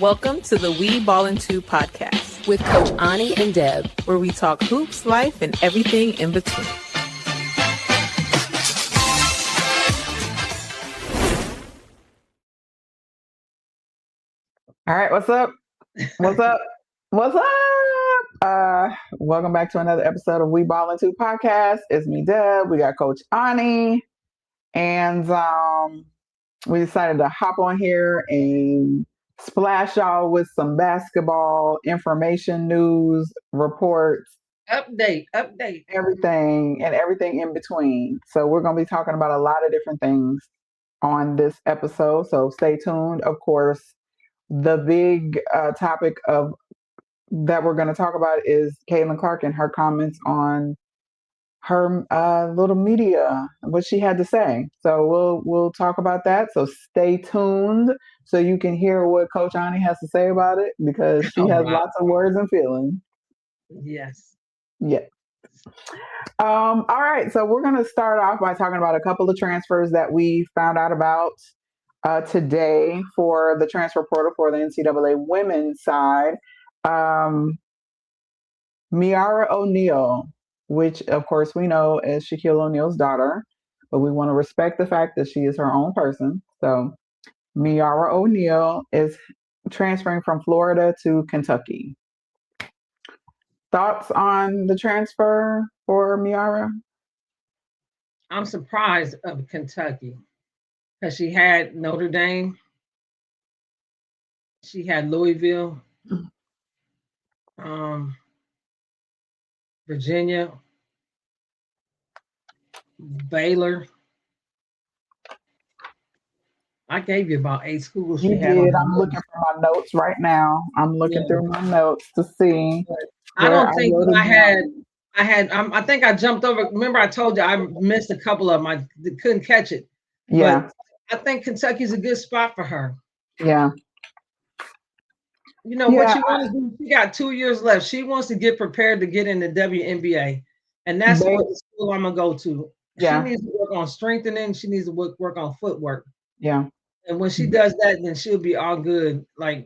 Welcome to the We Ballin' 2 podcast with Coach Ani and Deb, where we talk hoops, life, and everything in between. All right, what's up? What's up? What's up? Welcome back to another episode of We Ballin' 2 podcast. It's me, Deb. We got Coach Ani, and we decided to hop on here and splash y'all with some basketball information, news, reports, update, everything in between. So we're going to be talking about a lot of different things on this episode. So stay tuned. Of course, the big topic that we're going to talk about is Caitlin Clark and her comments on her little media, what she had to say. So we'll talk about that. So stay tuned so you can hear what Coach Ani has to say about it, because she has lots of words and feelings. Yes. Yeah. All right. So we're going to start off by talking about a couple of transfers that we found out about today for the transfer portal for the NCAA women's side. Miara O'Neal, which of course we know as Shaquille O'Neal's daughter, but we want to respect the fact that she is her own person. So Miara O'Neal is transferring from Florida to Kentucky. Thoughts on the transfer for Miara? I'm surprised of Kentucky because she had Notre Dame, she had Louisville, Virginia, Baylor. I gave you about 8 schools. You did. I'm looking for my notes right now. I'm looking through my notes to see. I don't think I think I jumped over. Remember, I told you I missed a couple of them. I couldn't catch it. Yeah. But I think Kentucky's a good spot for her. Yeah. You know what you want to do? She got 2 years left. She wants to get prepared to get in the WNBA, and that's what the school I'm gonna go to. Yeah. She needs to work on strengthening. She needs to work on footwork. Yeah. And when she does that, then she'll be all good. But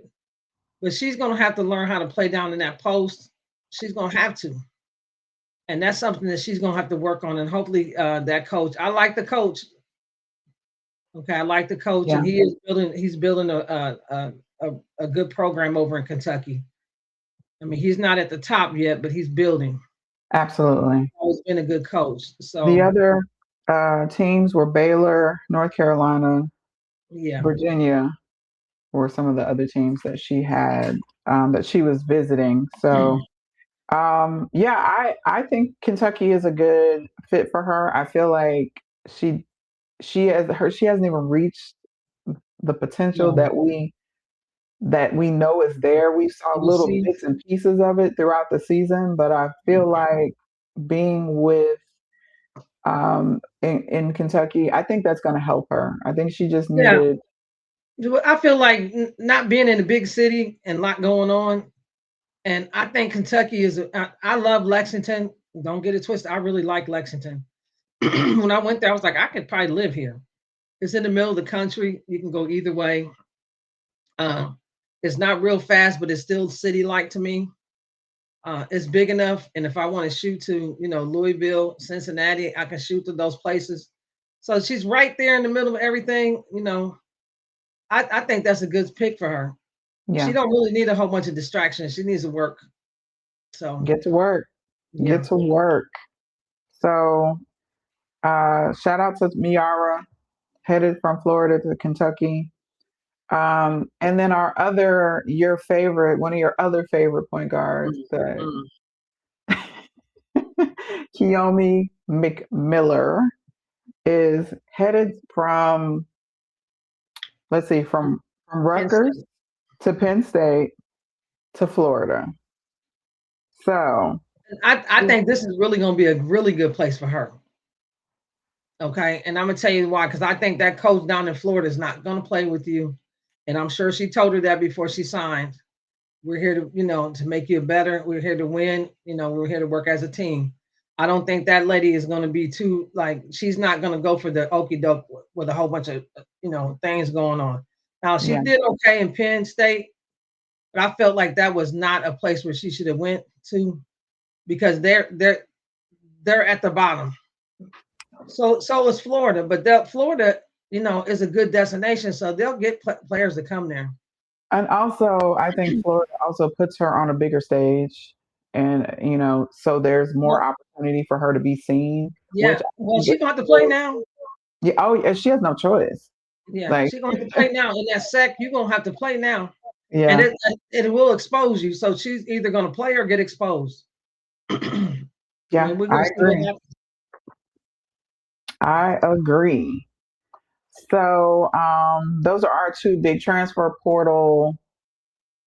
she's gonna have to learn how to play down in that post. She's gonna have to, and that's something that she's gonna have to work on. And hopefully, that coach. I like the coach. Okay, I like the coach, and he's building a good program over in Kentucky. I mean, he's not at the top yet, but he's building. Absolutely. He's always been a good coach. So the other teams were Baylor, North Carolina, Virginia, were some of the other teams that she had that she was visiting. So I think Kentucky is a good fit for her. I feel like she hasn't even reached the potential that we know is there. We saw little bits and pieces of it throughout the season, but I feel like being with in Kentucky, I think that's going to help her. I think she just needed. I feel like not being in a big city and a lot going on, and I think Kentucky is. I love Lexington. Don't get it twisted. I really like Lexington. When I went there, I was like, I could probably live here. It's in the middle of the country. You can go either way. It's not real fast, but it's still city-like to me. It's big enough, and if I want to shoot to, Louisville, Cincinnati, I can shoot to those places. So she's right there in the middle of everything. I think that's a good pick for her. Yeah. She don't really need a whole bunch of distractions. She needs to work. So get to work. Yeah. Get to work. So shout out to Miara, headed from Florida to Kentucky. And then one of your other favorite point guards, Kiyomi McMiller, is headed from Rutgers to Penn State to Florida. So I think this is really going to be a really good place for her. Okay, and I'm gonna tell you why, because I think that coach down in Florida is not going to play with you. And I'm sure she told her that before she signed. We're here to, to make you better. We're here to win. We're here to work as a team. I don't think that lady is going to be too, she's not going to go for the okie doke with a whole bunch of, things going on. Now, she did okay in Penn State, but I felt like that was not a place where she should have went to, because they're at the bottom. So is Florida, but Florida, is a good destination, so they'll get players to come there. And also, I think Florida also puts her on a bigger stage, and so there's more Well, opportunity for her to be seen, which yeah. I Well, think she's is gonna have to play good. now. Yeah, oh, yeah, she has no choice. Yeah, Like, she's gonna have to play now. In that sec, you're gonna have to play now, and yeah, it will expose you. So she's either gonna play or get exposed. I yeah, mean, we're gonna I see what agree. happens. I agree. So, those are our two big transfer portal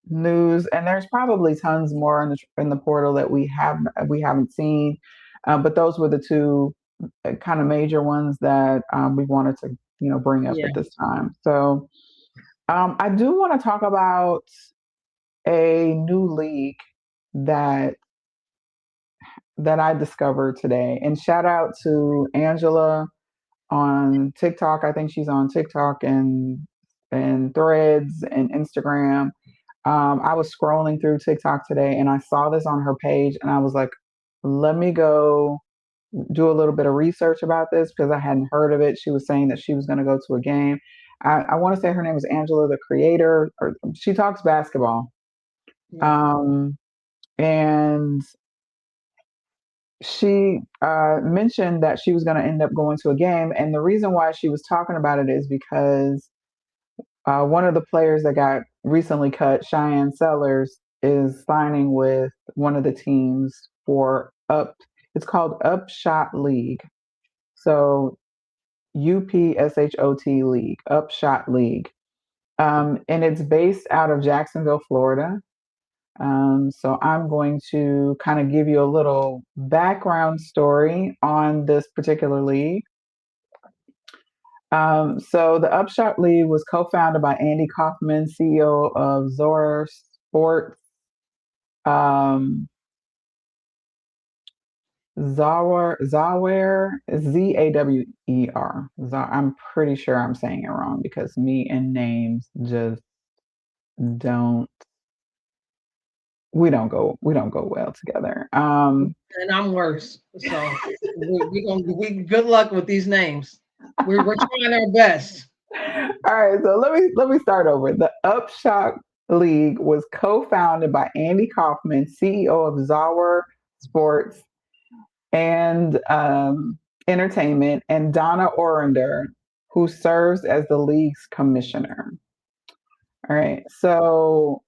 news, and there's probably tons more in the portal that we haven't seen, but those were the two kind of major ones that we wanted to bring up Yeah, at this time. So I do want to talk about a new league that I discovered today, and shout out to Angela on TikTok. I think she's on TikTok and Threads and Instagram. I was scrolling through TikTok today and I saw this on her page and I was like, let me go do a little bit of research about this because I hadn't heard of it. She was saying that she was going to go to a game. I want to say her name is Angela, the creator, or she talks basketball. yeah. Um, and she mentioned that she was going to end up going to a game. And the reason why she was talking about it is because one of the players that got recently cut, Cheyenne Sellers, is signing with one of the teams for Up. It's called Upshot League. So UPSHOT League, Upshot League. And it's based out of Jacksonville, Florida. So I'm going to kind of give you a little background story on this particular league. So the Upshot League was co-founded by Andy Kaufman, CEO of Zora Sports, um, Zawer, Zawer. I'm pretty sure I'm saying it wrong because me and names just don't we don't go well together. And I'm worse. So we good luck with these names. We're trying our best. All right, so let me start over. The Upshot League was co-founded by Andy Kaufman, CEO of Zawer Sports and Entertainment, and Donna Orender, who serves as the league's commissioner. All right, so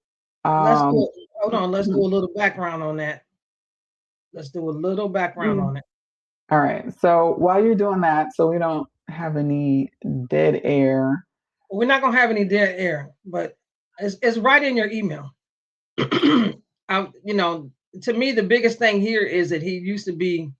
Let's um, do hold on, let's do a little background on that. Let's do a little background on it. all right. So while you're doing that, so we don't have any dead air. We're not gonna have any dead air, but it's right in your email. To me, the biggest thing here is that he used to be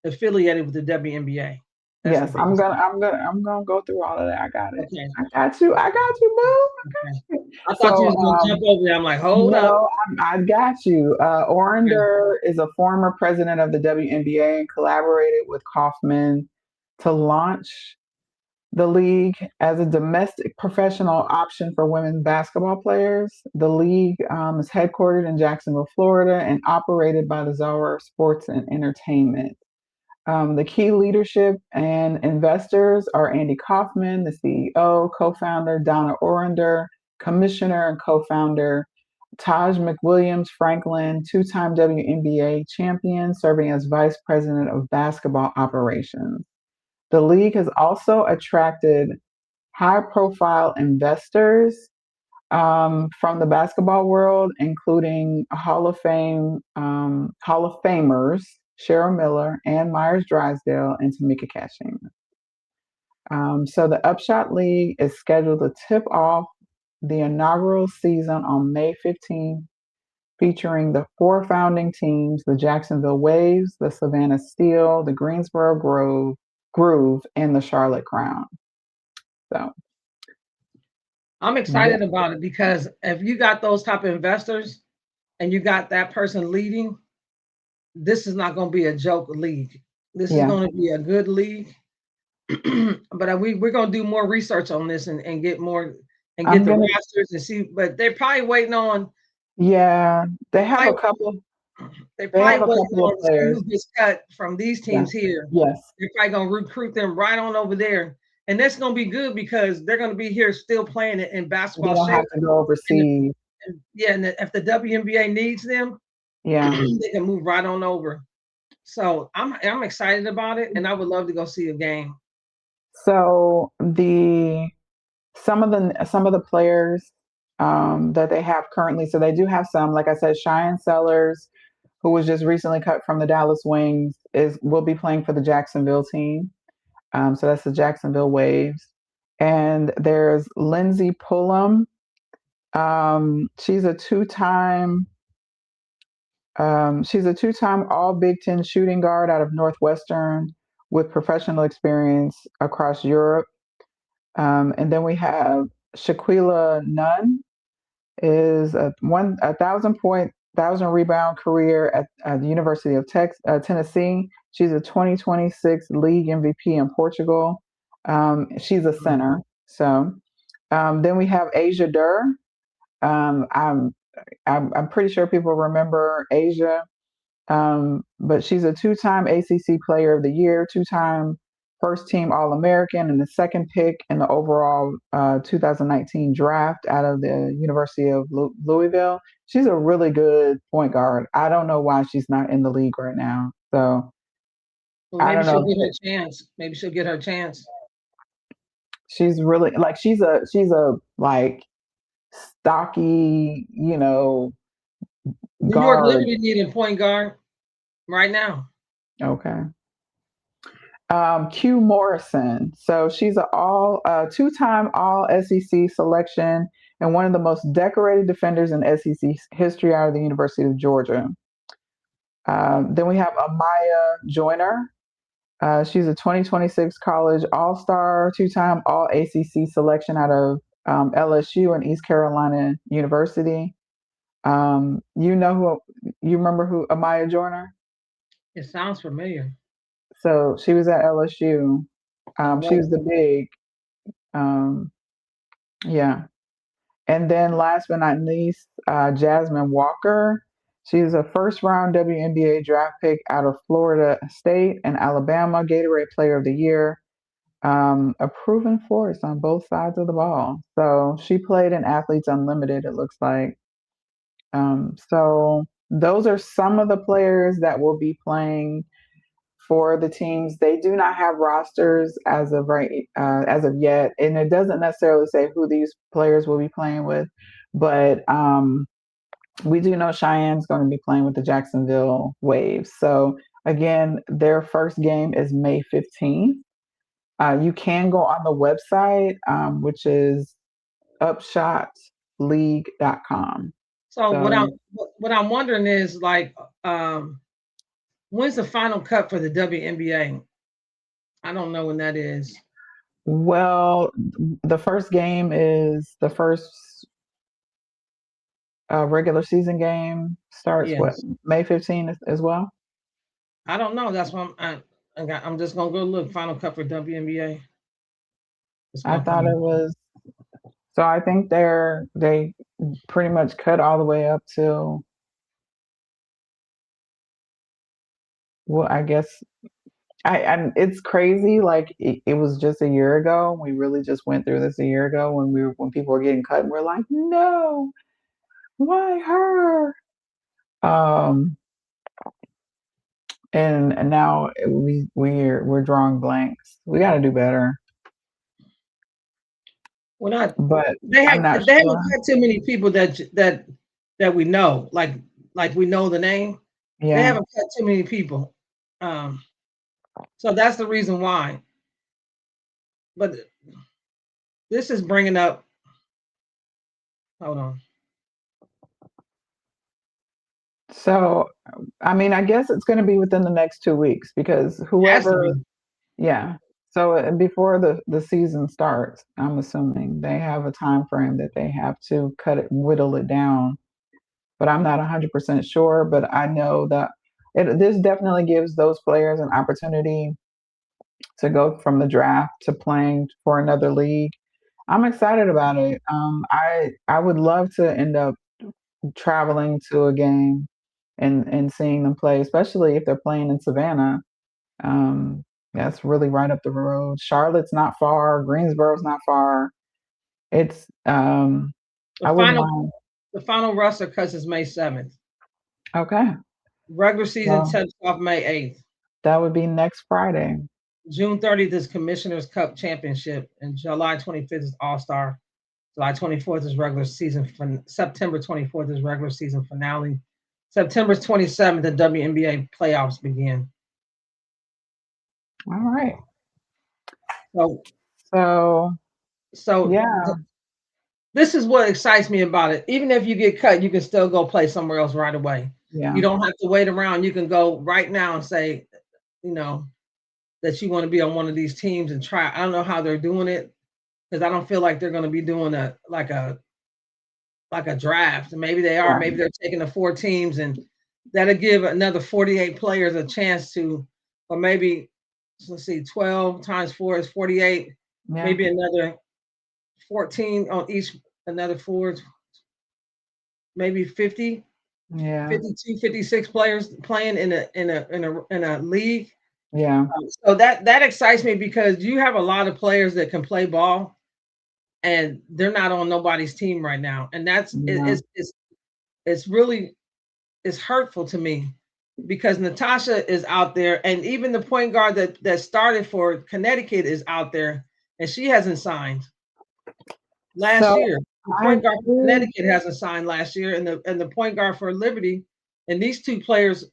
affiliated with the WNBA. That's the Yes, I'm biggest gonna thing. I'm gonna I'm gonna go through all of that. I got it. Okay. I got you, boo. Okay. I got you. I thought you So was gonna jump over there. I'm like, hold up. no, I got you. Okay. Orender is a former president of the WNBA and collaborated with Kaufman to launch the league as a domestic professional option for women basketball players. The league is headquartered in Jacksonville, Florida, and operated by the Zara Sports and Entertainment. The key leadership and investors are Andy Kaufman, the CEO, co-founder, Donna Orender, commissioner and co-founder, Taj McWilliams Franklin, two-time WNBA champion, serving as vice president of basketball operations. The league has also attracted high-profile investors from the basketball world, including Hall of Famers Cheryl Miller, Ann Myers Drysdale, and Tamika Catchings. So the Upshot League is scheduled to tip off the inaugural season on May 15th, featuring the four founding teams: the Jacksonville Waves, the Savannah Steel, the Greensboro Groove, and the Charlotte Crown. So I'm excited about it because if you got those type of investors and you got that person leading, this is not going to be a joke league. This is yeah, going to be a good league. But we're going to do more research on this and get more and get I'm the gonna rosters and see. But they're probably waiting on Yeah, they have a Probably, couple. they They probably have a wasn't couple of going to see players. who gets cut from these Yeah. teams here. Yes. They're probably going to recruit them right on over there. And that's going to be good because they're going to be here still playing it in They basketball don't shape. have to go And, overseas. yeah, and if the WNBA needs them, Yeah. they can move right on over. So I'm excited about it, and I would love to go see a game. So some of the players that they have currently. So they do have some. Like I said, Cheyenne Sellers, who was just recently cut from the Dallas Wings, is will be playing for the Jacksonville team. So that's the Jacksonville Waves. And there's Lindsay Pullum. She's a two-time All Big Ten shooting guard out of Northwestern with professional experience across Europe. And then we have Shaquila Nunn is a 1,000 rebound career at the University of Tennessee. She's a 2026 league MVP in Portugal. She's a center. So then we have Asia Durr. Um, I'm I'm pretty sure people remember Asia, but she's a two-time ACC Player of the Year, two-time first team All American, and the second pick in the overall 2019 draft out of the University of Louisville. She's a really good point guard. I don't know why she's not in the league right now. So Well, I maybe don't she'll know. get her chance. Maybe she'll get her chance. She's really like she's a like stocky, New York guard. Liberty needing point guard right now. Okay. Q Morrison. So she's a two-time All SEC selection and one of the most decorated defenders in SEC history out of the University of Georgia. Then we have Amaya Joyner. She's a 2026 college All-Star, two-time All ACC selection out of LSU and East Carolina University. You remember who Amaya Joyner? It sounds familiar. So she was at LSU. She was the big. Um, yeah. And then last but not least, Jasmine Walker. She's a first round WNBA draft pick out of Florida State and Alabama, Gatorade Player of the Year. A proven force on both sides of the ball. So she played in Athletes Unlimited, it looks like. So those are some of the players that will be playing for the teams. They do not have rosters as of yet, and it doesn't necessarily say who these players will be playing with. But we do know Cheyenne's going to be playing with the Jacksonville Waves. So again, their first game is May 15th. You can go on the website, which is upshotleague.com. So what So I'm wondering is like, when's the final cut for the WNBA? I don't know when that is. well, the first game is the first regular season game starts what, Yes. May 15th as well? I don't know. That's why I'm just gonna go look final cut for WNBA. This I month. thought it was. So I think they pretty much cut all the way up to, well, I guess and it's crazy. Like it was just a year ago. We really just went through this a year ago when people were getting cut, and we're like, no, why her? Um, and now we're drawing blanks. We got to do better, We're not. but They I'm have not they sure. haven't cut too many people that we know. Like we know the name. They Yeah. haven't cut too many people. Um, so that's the reason why. But this is bringing up. Hold on. So, I mean, I guess it's going to be within the next 2 weeks because Has to be. yeah. So before the season starts, I'm assuming they have a time frame that they have to whittle it down. But I'm not 100% sure. But I know that this definitely gives those players an opportunity to go from the draft to playing for another league. I'm excited about it. I would love to end up traveling to a game and seeing them play, especially if they're playing in Savannah. That's really right up the road. Charlotte's not far. Greensboro's not far. It's The I wouldn't final mind. the final roster cuts is May 7th. Okay. Regular season Well, tips off May 8th. that would be next Friday. June 30th is Commissioner's Cup Championship, and July 25th is All-Star. July 24th is regular season. September 24th is regular season finale. September 27th, the WNBA playoffs begin. All right. So, So yeah, this is what excites me about it. Even if you get cut, you can still go play somewhere else right away. yeah, You don't have to wait around. You can go right now and say, you know, that you want to be on one of these teams and try. I don't know how they're doing it because I don't feel like they're going to be doing a draft. Maybe they are. right. Maybe they're taking the 4 teams, and that'll give another 48 players a chance to, or maybe let's see, 12 times 4 is 48. Yeah, Maybe another 14 on each, another 4, maybe 50, yeah, 52, 56 players playing in a league. yeah, So that excites me because you have a lot of players that can play ball, and they're not on nobody's team right now, and that's yeah, it's really it's hurtful to me because Natasha is out there, and even the point guard that started for Connecticut is out there, and she hasn't signed last So year. The I point guard for do. Connecticut hasn't signed last year, and the point guard for Liberty, and these two players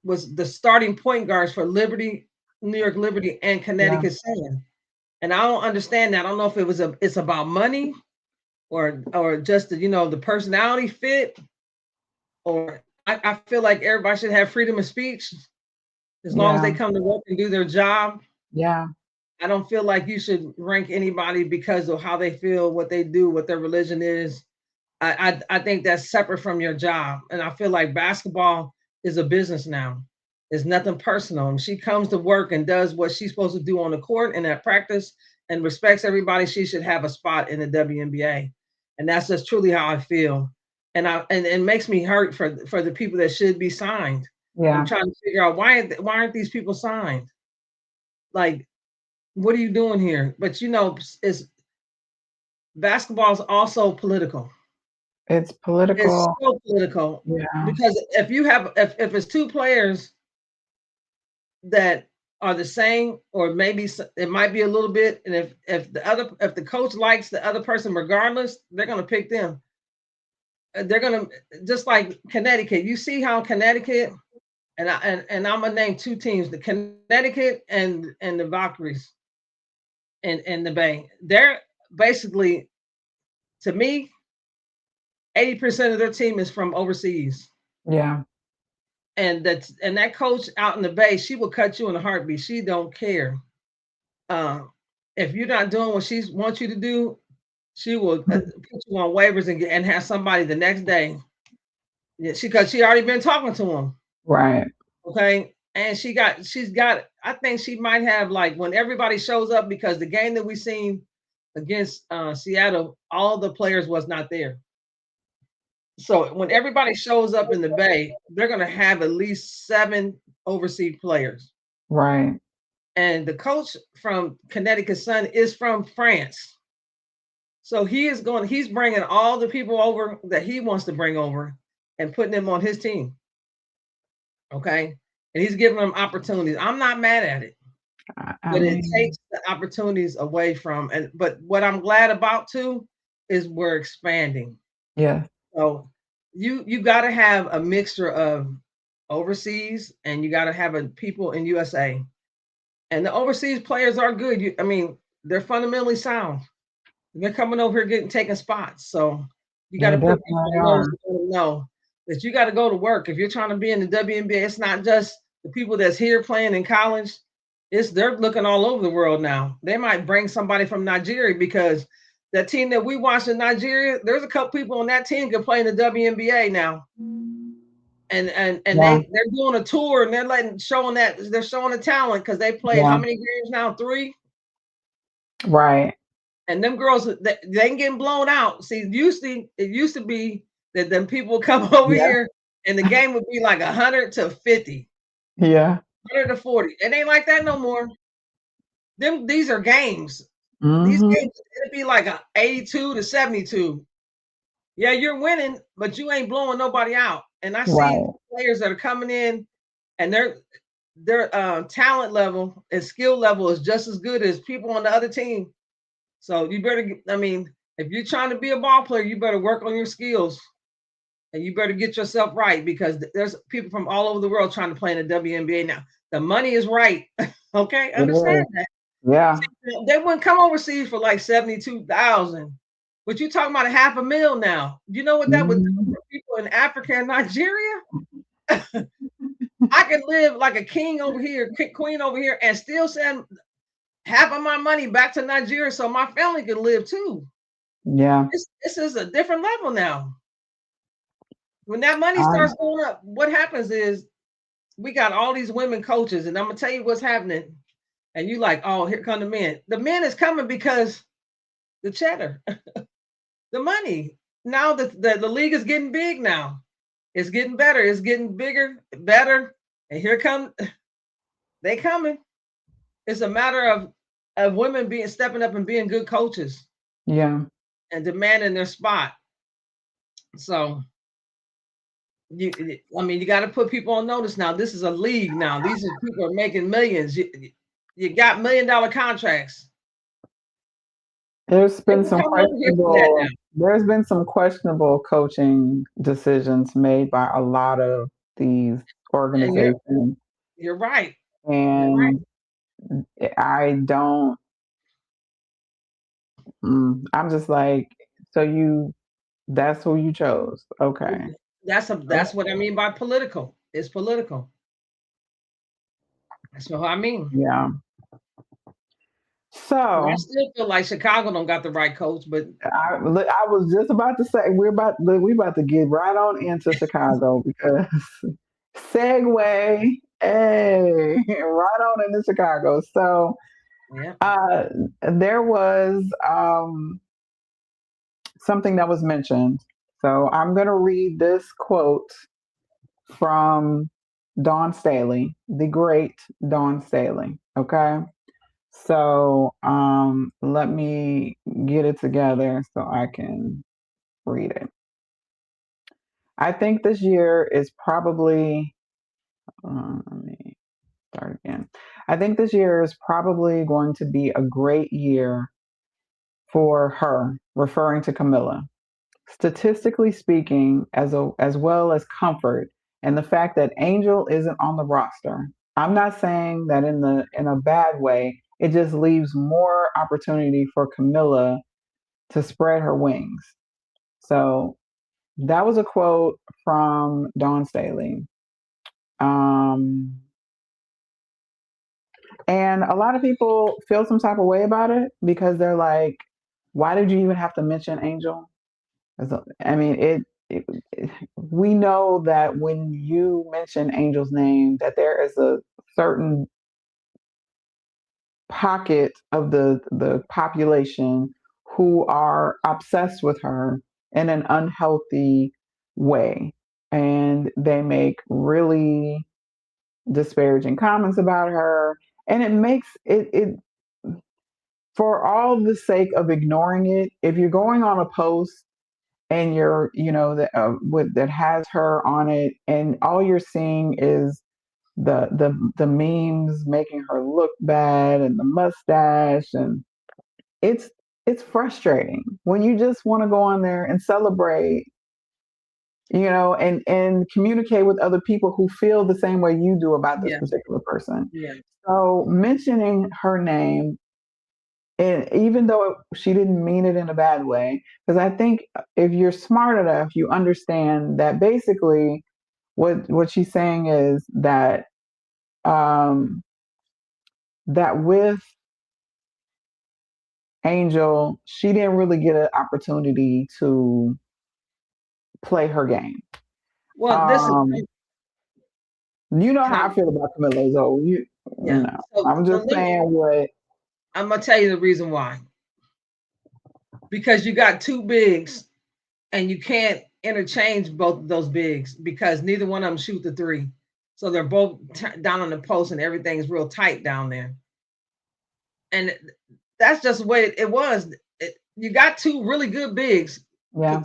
was the starting point guards for Liberty, New York Liberty, and Yeah, Connecticut Sun. And I don't understand that. I don't know if it's about money or just the personality fit, or I feel like everybody should have freedom of speech as long as yeah, they come to work and do their job. yeah, I don't feel like you should rank anybody because of how they feel, what they do, what their religion is. I think that's separate from your job. And I feel like basketball is a business now. It's nothing personal. And she comes to work and does what she's supposed to do on the court and at practice and respects everybody. She should have a spot in the WNBA. And that's just truly how I feel. And it makes me hurt for the people that should be signed. I'm yeah. trying to figure out why aren't these people signed? Like, what are you doing here? But it's basketball is also political. It's It's political. so political Yeah, because if it's 2 players that are the same, or maybe it might be a little bit, and if the coach likes the other person regardless, they're gonna pick them. They're gonna, just like Connecticut. You see how Connecticut, and I'm gonna name 2 teams: the Connecticut and the Valkyries and the Bay. They're basically, to me, 80% of their team is from overseas. yeah, And that coach out in the Bay, she will cut you in a heartbeat. She don't care. If you're not doing what she wants you to do, she will put you on waivers and have somebody the next day. Yeah, because she already been talking to him. right. Okay. And she's got, I think she might have, like, when everybody shows up, because the game that we seen against Seattle, all the players was not there. So when everybody shows up in the Bay, they're going to have at least 7 overseas players. Right. And the coach from Connecticut Sun is from France. So he's bringing all the people over that he wants to bring over and putting them on his team. Okay. And he's giving them opportunities. I'm not mad at it, but it takes the opportunities away from, but what I'm glad about too is we're expanding. Yeah. So you got to have a mixture of overseas, and you got to have people in USA. And the overseas players are good. They're fundamentally sound. They're coming over here taking spots. So you got to put people know that you got to go to work. If you're trying to be in the WNBA, it's not just the people that's here playing in college. They're looking all over the world now. They might bring somebody from Nigeria, because that team that we watched in Nigeria, there's a couple people on that team can play in the WNBA now. And they're doing a tour, and they're showing the talent, because they played how many games now? 3. Right. And them girls, they ain't getting blown out. See, it used to be that them people would come over Yeah. here and the game would be like 100 to 50, Yeah. 100 to 40. It ain't like that no more. These are games. These Hmm. games, it'd be like a 82 to 72. Yeah, you're winning, but you ain't blowing nobody out. And I see Right. players that are coming in and their talent level and skill level is just as good as people on the other team. So you better, I mean, if you're trying to be a ball player, you better work on your skills and you better get yourself right because there's people from all over the world trying to play in the WNBA now. The money is right. Okay, understand that. Yeah. They wouldn't come overseas for like 72,000. But you're talking about $500,000 now. You know what that would do Mhm. for people in Africa and Nigeria? I can live like a king over here, queen over here, and still send half of my money back to Nigeria so my family can live too. Yeah. This is a different level now. When that money I, starts going up, what happens is we got all these women coaches, and I'm gonna tell you what's happening. And you like, oh, here come the men. The men is coming because the cheddar, the money. Now the league is getting big now. It's getting better. It's getting bigger, better. And here come they coming. It's a matter of women being stepping up and being good coaches yeah. and demanding their spot. So I mean, you got to put people on notice now. This is a league now. These are people are making millions. You got $1 million contracts. There's They been will some come over here for that now. questionable coaching decisions made by a lot of these And organizations. you're right. You're right. And I don't, I'm just like, so that's who you chose. Okay. That's what I mean by political. It's political. That's what I mean. Yeah. But I So still feel like Chicago don't got the right coach, but I was just about to say we're about to get right on into Chicago because segue, hey, right on into Chicago. So yeah. there was something that was mentioned. So I'm going to read this quote from Dawn Staley, the great Dawn Staley. Okay. So let me get it together so I can read it. I think this year is probably, let me start again. I think this year is probably going to be a great year for her, referring to Camilla. Statistically speaking, as well as comfort, and the fact that Angel isn't on the roster. I'm not saying that in a bad way. It just leaves more opportunity for Camilla to spread her wings. So that was a quote from Dawn Staley. Um, and a lot of people feel some type of way about it because they're like, why did you even have to mention Angel? I mean, we know that when you mention Angel's name, that there is a certain pocket of the population who are obsessed with her in an unhealthy way, and they make really disparaging comments about her, and it makes it for all the sake of ignoring it. If you're going on a post and you're that that has her on it and all you're seeing is the memes making her look bad and the mustache, and it's frustrating when you just want to go on there and celebrate, and communicate with other people who feel the same way you do about this Yeah. particular person. Yeah. So mentioning her name, and even though she didn't mean it in a bad way, because I think if you're smart enough, you understand that basically what she's saying is that that with Angel, she didn't really get an opportunity to play her game. Well, this is You know how I feel about Camilla, so yeah. So I'm just saying what. I'm gonna tell you the reason why. because you got two bigs and you can't interchange both of those bigs because neither one of them shoot the three. So they're both down on the post and everything's real tight down there. And that's just the way it was. You got two really good bigs. Yeah.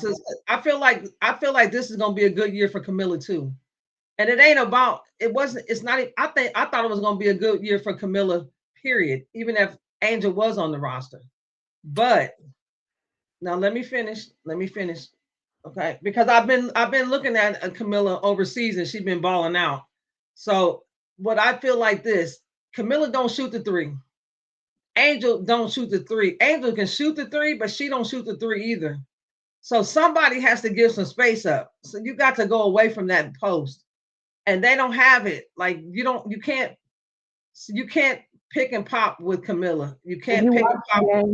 I feel like this is gonna be a good year for Camilla too. And it ain't about it's not I thought it was gonna be a good year for Camilla, period, even if Angel was on the roster. But now let me finish. Okay. Because I've been looking at Camilla overseas and she's been balling out. So what I feel like this, Camilla don't shoot the three. Angel don't shoot the three. Angel can shoot the three, but she don't shoot the three either. So somebody has to give some space up. So you got to go away from that post. And they don't have it. Like you can't pick and pop with Camilla. You can't pick and pop.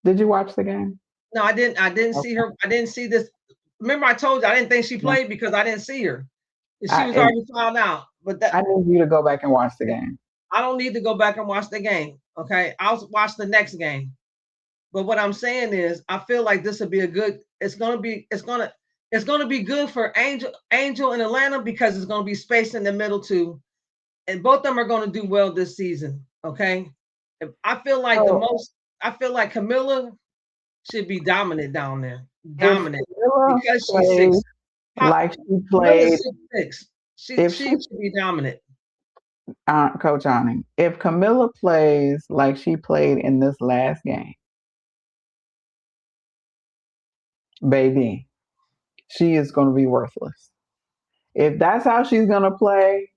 Did you watch the game? No, I didn't see her. I didn't see this. Remember, I told you I didn't think she played because I didn't see her. She was already found out. But I need you to go back and watch the game. I don't need to go back and watch the game. Okay, I'll watch the next game. But what I'm saying is, I feel like this will be a good. It's gonna be good for Angel in Atlanta because it's gonna be space in the middle too, and both of them are gonna do well this season. Okay, I feel like Camilla should be dominant down there. Dominant because she's 6. Like she played. 6'6". She should be dominant. Coach Ani, if Camilla plays like she played in this last game, baby, she is going to be worthless. If that's how she's going to play,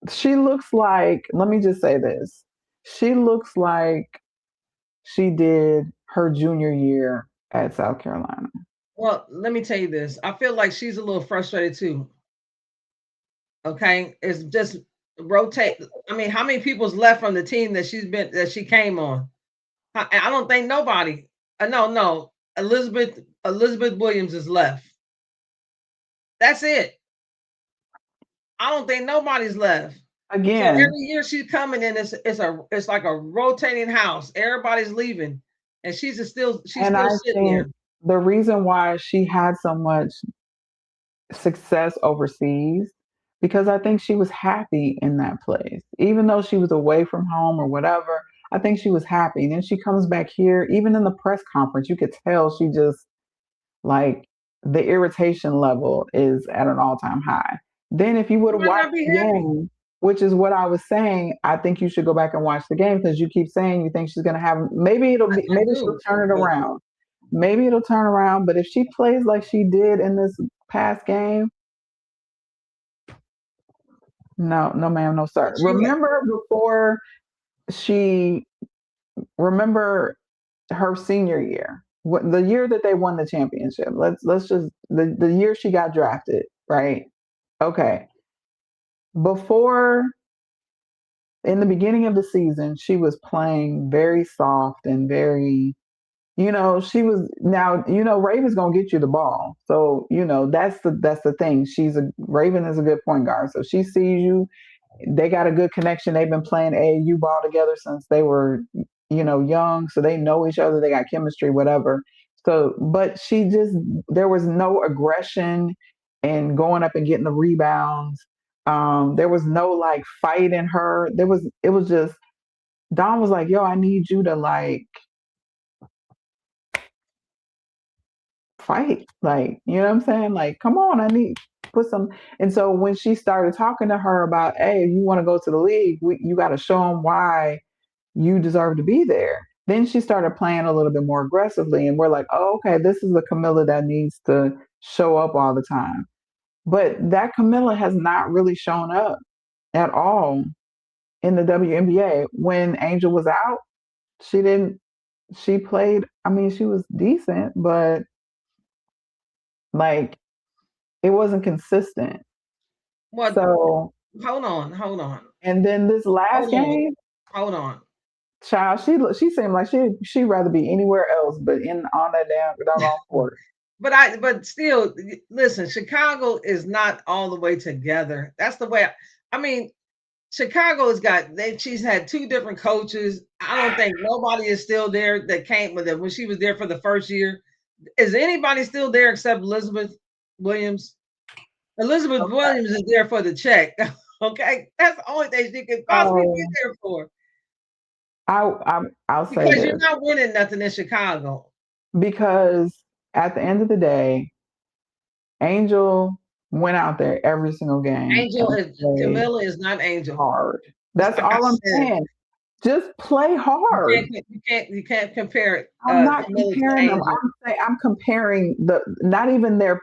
she looks like, let me just say this. She looks like she did her junior year at South Carolina. Well, let me tell you this. I feel like she's a little frustrated too. Okay, it's just rotate. I mean, how many people's left from the team that she came on? I don't think nobody. No. Elizabeth Williams is left. That's it. I don't think nobody's left. Again, so every year she's coming in. It's like a rotating house. Everybody's leaving, and she's still sitting there. The reason why she had so much success overseas, because I think she was happy in that place, even though she was away from home or whatever. I think she was happy. And then she comes back here, even in the press conference, you could tell she just like the irritation level is at an all-time high. Then if you would have watched the game, which is what I was saying, I think you should go back and watch the game because you keep saying you think she's going to have, maybe she'll turn it around. Maybe it'll turn around. But if she plays like she did in this past game, no, ma'am, no, sir. Remember her senior year, the year that they won the championship. Let's just the year she got drafted, right? Okay. Before, in the beginning of the season, she was playing very soft and very, she was, now, Raven's gonna get you the ball. So, that's the thing. Raven is a good point guard. So she sees you. They got a good connection. They've been playing AAU ball together since they were, young. So they know each other. They got chemistry, whatever. So, but there was no aggression and going up and getting the rebounds. There was no like fight in her. It was just, Don was like, yo, I need you to like fight. Like, you know what I'm saying? Like, come on, I need put some. And so when she started talking to her about, hey, if you want to go to the league, you got to show them why you deserve to be there. Then she started playing a little bit more aggressively. And we're like, oh, okay, this is the Camilla that needs to show up all the time. But that Camilla has not really shown up at all in the WNBA. When Angel was out, she played, I mean, she was decent, but like it wasn't consistent. What? So hold on. And then this last game, hold on. Child, she seemed like she'd rather be anywhere else but on that damn court. But still, listen, Chicago is not all the way together. That's the way. I mean, Chicago has got she's had two different coaches. I don't think nobody is still there that came with it when she was there for the first year. Is anybody still there except Elizabeth Williams? Elizabeth Williams is there for the check. Okay, that's the only thing she could possibly be there for. I'll say Because this. you're not winning nothing in Chicago. Because at the end of the day, Angel went out there every single game. Camilla is not Angel. Hard. That's all I'm saying. Just play hard. You can't compare it. I'm not comparing them. I'm comparing not even their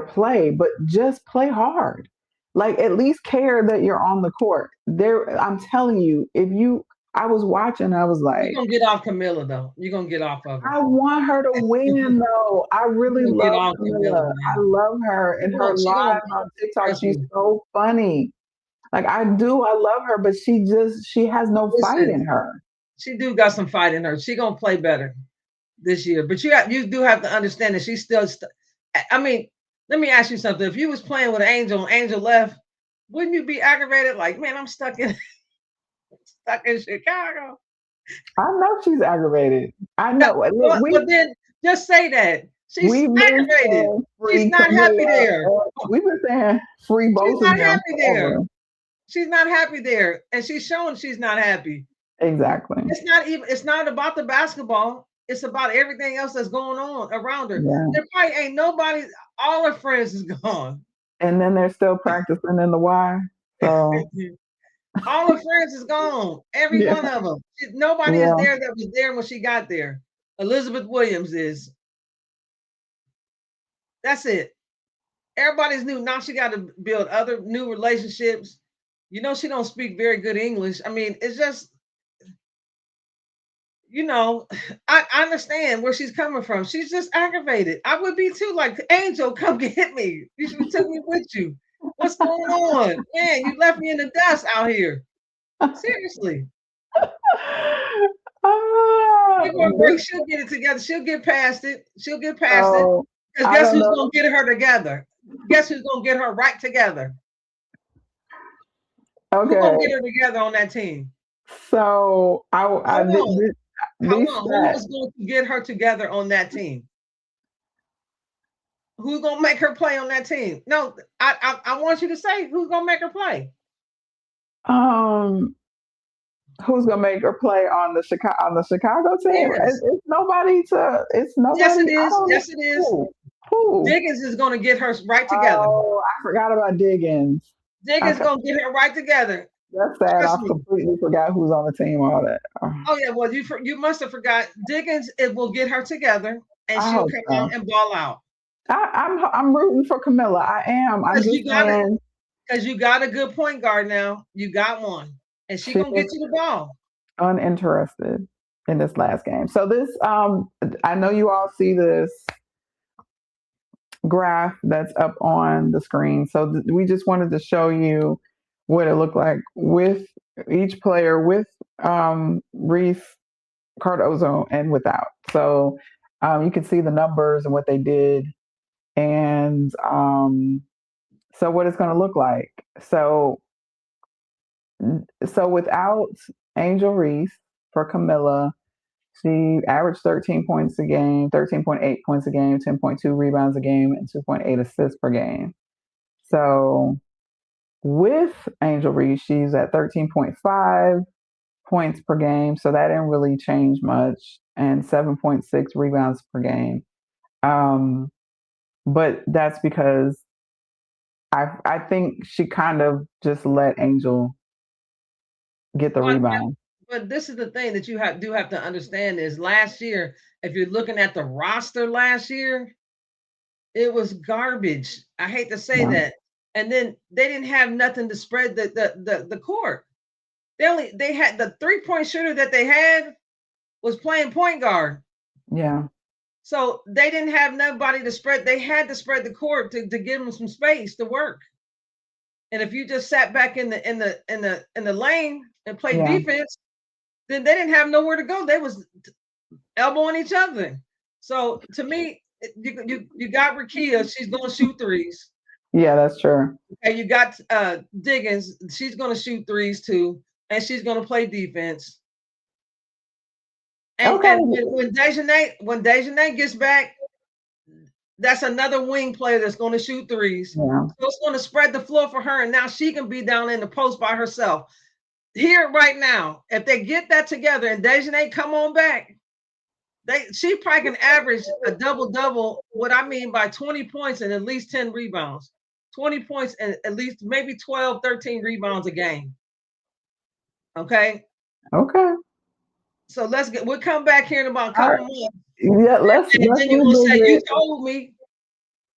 play, but just play hard. Like at least care that you're on the court. I'm telling you, I was watching, I was like, you're gonna get off Camilla though. You're gonna get off of her. I want her to win though. I really love Camilla. I love her and her live on TikTok. She's so funny. Like I love her, but she has no fight in her. She do got some fight in her. She gonna play better this year. But you do have to understand that she's still. I mean, let me ask you something. If you was playing with Angel and Angel left, wouldn't you be aggravated? Like, man, I'm stuck in Chicago. I know she's aggravated. I know. But then just say that. She's aggravated. She's not happy there. We've been saying free both of them. She's not happy there. She's not happy there. And she's showing she's not happy. Exactly. It's not about the basketball. It's about everything else that's going on around her. Yeah. There probably ain't nobody, all her friends is gone. And then they're still practicing in the Y. So all her friends is gone. Every one of them. Nobody is there that was there when she got there. Elizabeth Williams is. That's it. Everybody's new. Now she got to build other new relationships. You know, she don't speak very good English. I mean, it's just, I understand where she's coming from. She's just aggravated. I would be too. Like, Angel, come get me. You should have took me with you. What's going on? Man, you left me in the dust out here. Seriously. She'll get it together. She'll get past it. Because guess who's going to get her together? Guess who's going to get her right together? Okay. Who's going to get her together on that team? So who's going to get her together on that team? Who's going to make her play on that team? No, I want you to say who's going to make her play. Who's going to make her play on the Chicago team? Yes. It's nobody. Yes, it is. Yes, it is. Who? Diggins is going to get her right together. Oh, I forgot about Diggins. Diggins going to get her right together. That's sad. I completely forgot who's on the team. All that. Oh yeah, well you must have forgot. Diggins, it will get her together, and she'll come out and ball out. I'm rooting for Camilla. I am. I'm just saying because you got a good point guard now. You got one, and she's gonna get you the ball. Uninterested in this last game. So this, I know you all see this graph that's up on the screen. So we just wanted to show you what it looked like with each player, with Reese, Cardozo, and without. So you can see the numbers and what they did, and so what it's going to look like. So without Angel Reese, for Camilla, she averaged 13 points a game, 13.8 points a game, 10.2 rebounds a game, and 2.8 assists per game. So with Angel Reese, she's at 13.5 points per game. So that didn't really change much, and 7.6 rebounds per game. But that's because I think she kind of just let Angel get the rebound. But this is the thing that you do have to understand is last year, if you're looking at the roster last year, it was garbage. I hate to say that. And then they didn't have nothing to spread the court. They had the 3-point shooter that they had was playing point guard. Yeah. So they didn't have nobody to spread. They had to spread the court to give them some space to work. And if you just sat back in the lane and played defense, then they didn't have nowhere to go. They was elbowing each other. So to me, you got Rakia. She's going to shoot threes. Yeah, that's true. Okay, you got Diggins. She's going to shoot threes too, and she's going to play defense. And Okay. when Dejanay gets back, that's another wing player that's going to shoot threes. Yeah. So it's going to spread the floor for her, and now she can be down in the post by herself. Here right now, if they get that together and Dejanay come on back, she probably can average a double-double. What I mean by 20 points and at least 10 rebounds. 20 points and at least maybe 12, 13 rebounds a game. Okay. Okay. So we'll come back here in about a couple months. Yeah, and then you're gonna say you told me,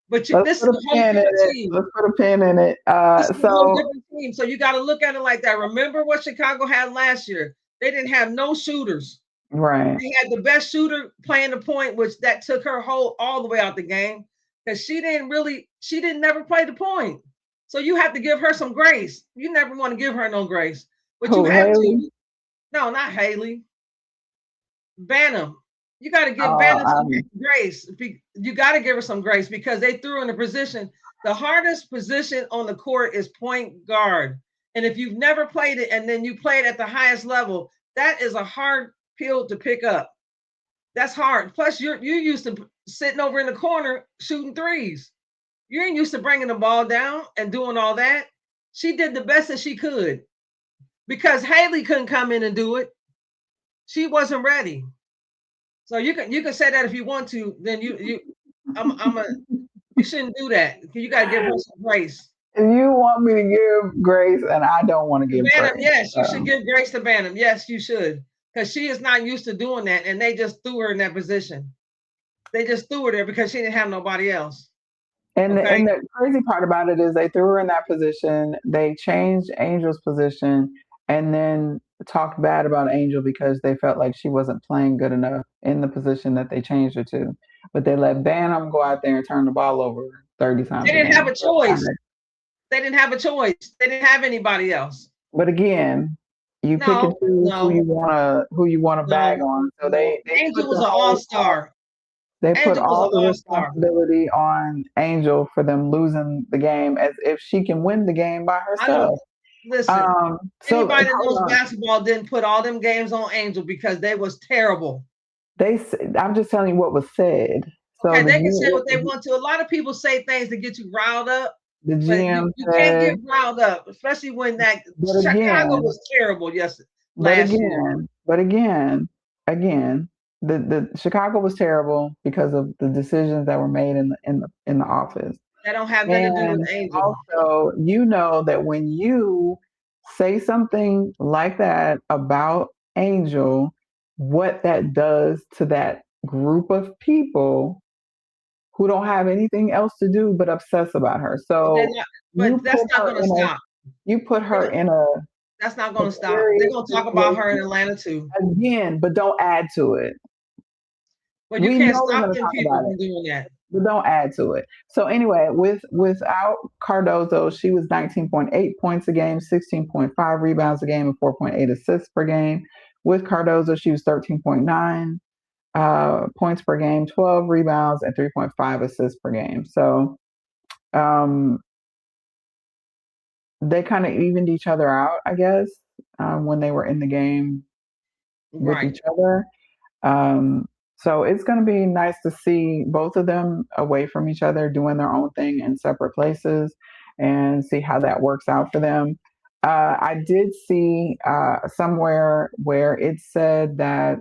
but this is a whole different team. Let's put a pin in it. This is a whole different team. So you got to look at it like that. Remember what Chicago had last year? They didn't have no shooters. Right. They had the best shooter playing the point, which that took her all the way out the game because she didn't never play the point. So you have to give her some grace. You never want to give her no grace, but you have to. No, not Haley. Banham. You got to give Banham some grace. You got to give her some grace because they threw her in a position. The hardest position on the court is point guard. And if you've never played it and then you play it at the highest level, that is a hard pill to pick up. That's hard. Plus, you're used to sitting over in the corner shooting threes. You ain't used to bringing the ball down and doing all that. She did the best that she could because Haley couldn't come in and do it. She wasn't ready. So you can say that if you want to. Then you shouldn't do that. You got to give her some grace. You want me to give grace, and I don't want to give Banham, grace. Yes, you should give grace to Banham. Yes, you should, because she is not used to doing that, and they just threw her in that position. They just threw her there because she didn't have nobody else. And the crazy part about it is they threw her in that position. They changed Angel's position, and then talked bad about Angel because they felt like she wasn't playing good enough in the position that they changed her to. But they let Banham go out there and turn the ball over 30 times. They didn't have a choice. They didn't have a choice. They didn't have anybody else. But again, you pick and choose who you want to bag on. So they Angel was an all-star. They put all the responsibility on Angel for them losing the game as if she can win the game by herself. Listen, anybody that knows basketball didn't put all them games on Angel because they was terrible. I'm just telling you what was said. So okay, they can say what they want to. A lot of people say things to get you riled up. The GM you can't get riled up, especially when Chicago was terrible. Yes, But again, the Chicago was terrible because of the decisions that were made in the office. That don't have nothing to do with Angel. Also, you know that when you say something like that about Angel, what that does to that group of people who don't have anything else to do but obsess about her. So but that's not going to stop. You put her in a. That's not going to stop. They're going to talk about her in Atlanta too. Again, but don't add to it. But you can't stop them people from doing that. But don't add to it. So anyway, without Cardozo, she was 19.8 points a game, 16.5 rebounds a game, and 4.8 assists per game. With Cardozo, she was 13.9 points per game, 12 rebounds, and 3.5 assists per game. So they kind of evened each other out, I guess, when they were in the game with each other. So it's going to be nice to see both of them away from each other, doing their own thing in separate places, and see how that works out for them. I did see somewhere where it said that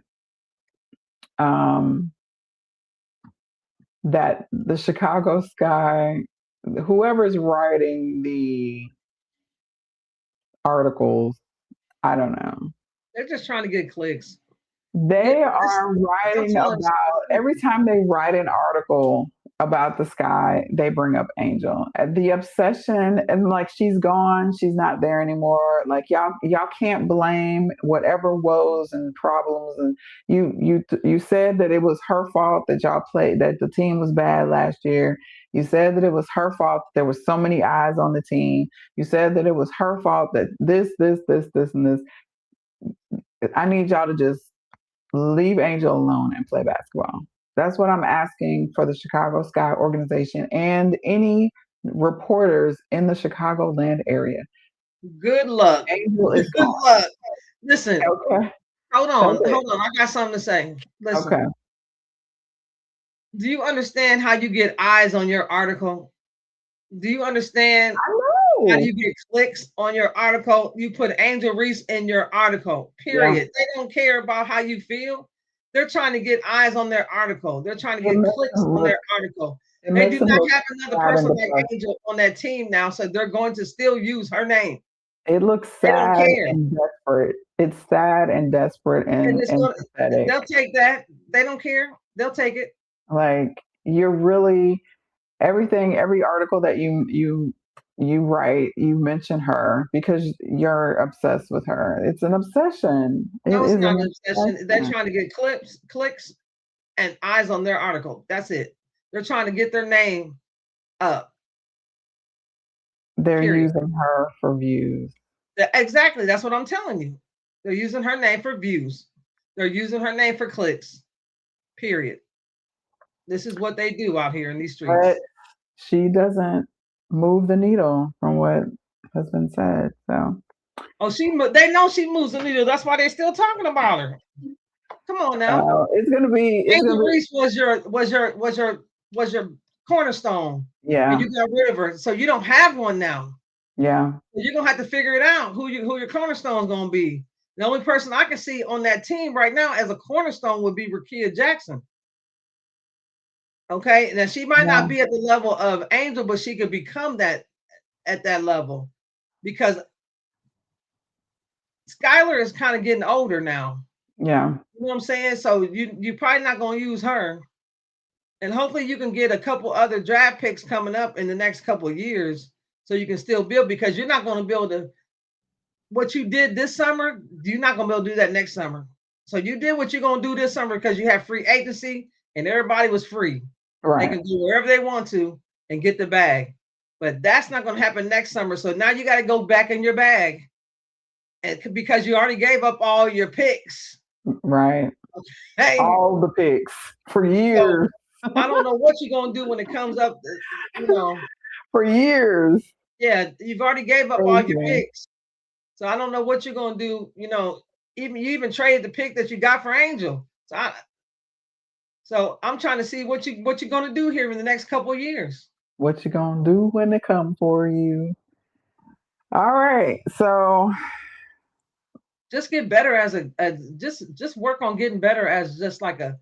that the Chicago Sky, whoever's writing the articles, I don't know. They're just trying to get clicks. They are writing about, every time they write an article about the Sky, they bring up Angel. The obsession, and like, she's gone, she's not there anymore. Like, y'all can't blame whatever woes and problems. And you said that it was her fault that y'all played, that the team was bad last year. You said that it was her fault that there were so many eyes on the team. You said that it was her fault that this, and this. I need y'all to just leave Angel alone and play basketball. That's what I'm asking for the Chicago Sky organization and any reporters in the Chicagoland area. Good luck. Angel is Good gone. luck. Listen, Okay. hold Okay. on. I got something to say. Listen. Okay. Do you understand how you get eyes on your article? Do you understand I how know. you get clicks on your article? You put Angel Reese in your article, period. They don't care about how you feel. They're trying to get eyes on their article. They're trying to It get makes clicks them on look. their article. It They makes do them not look have another sad and person like depressed. Angel on that team now, so they're going to still use her name. It looks They don't sad care. and desperate. It's sad and desperate And and pathetic. they'll take that. They don't care. They'll take it. Like you're really every article that you write, you mention her because you're obsessed with her. It's an obsession. It No, it's is not an an obsession. They're obsession. trying to get clicks, and eyes on their article. That's it. They're trying to get their name up. They're Period. using her for views. Exactly. That's what I'm telling you. They're using her name for views. They're using her name for clicks. Period. This is what they do out here in these streets. But she doesn't move the needle from what has been said. So they know she moves the needle. That's why they're still talking about her. Come on now. it's gonna be Angel Reese was your cornerstone. yeah. And you got rid of her. So you don't have one now. Yeah. You're gonna have to figure it out who your cornerstone is gonna be. The only person I can see on that team right now as a cornerstone would be Rakia Jackson. Okay, now she might not be at the level of Angel, but she could become that at that level because Skylar is kind of getting older now. Yeah. You know what I'm saying? So you're probably not gonna use her, and hopefully you can get a couple other draft picks coming up in the next couple of years, so you can still build because you're not going to be able to. What you did this summer, you're not going to be able to do that next summer. So you did what you're going to do this summer because you have free agency and everybody was free. Right. They can do wherever they want to and get the bag. But that's not going to happen next summer. So now you got to go back in your bag. And because you already gave up all your picks. Right. Hey, all the picks for years. So, I don't know what you're going to do when it comes up, for years. Yeah, you've already gave up all your picks. So I don't know what you're gonna do. You even traded the pick that you got for Angel. So I'm trying to see what you're gonna do here in the next couple of years. What you gonna do when they come for you? All right, so just get better as just work on getting better as just like a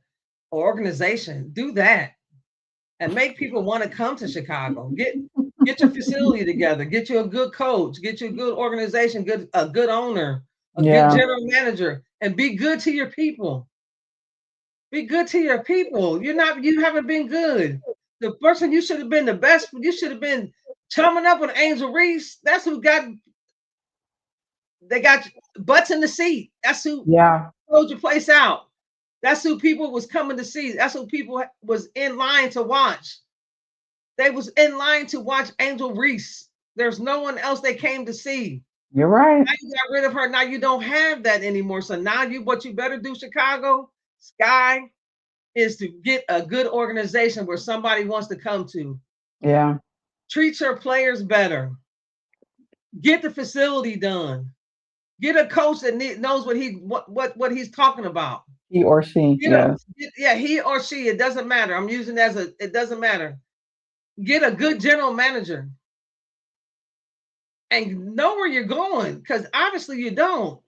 organization. Do that and make people want to come to Chicago. Get your facility together. Get you a good coach. Get you a good organization. A good owner. A good general manager. And be good to your people. Be good to your people. You haven't been good. The person you should have been the best. You should have been chumming up with Angel Reese. That's who they got butts in the seat. That's who sold your place out. That's who people was coming to see. That's who people was in line to watch. They was in line to watch Angel Reese. There's no one else they came to see. You're right. Now you got rid of her. Now you don't have that anymore. So now what you better do, Chicago, Sky, is to get a good organization where somebody wants to come to. Yeah. Treat your players better. Get the facility done. Get a coach that knows what he's talking about. He or she. He or she. It doesn't matter. I'm using it doesn't matter. Get a good general manager. And know where you're going, because obviously you don't.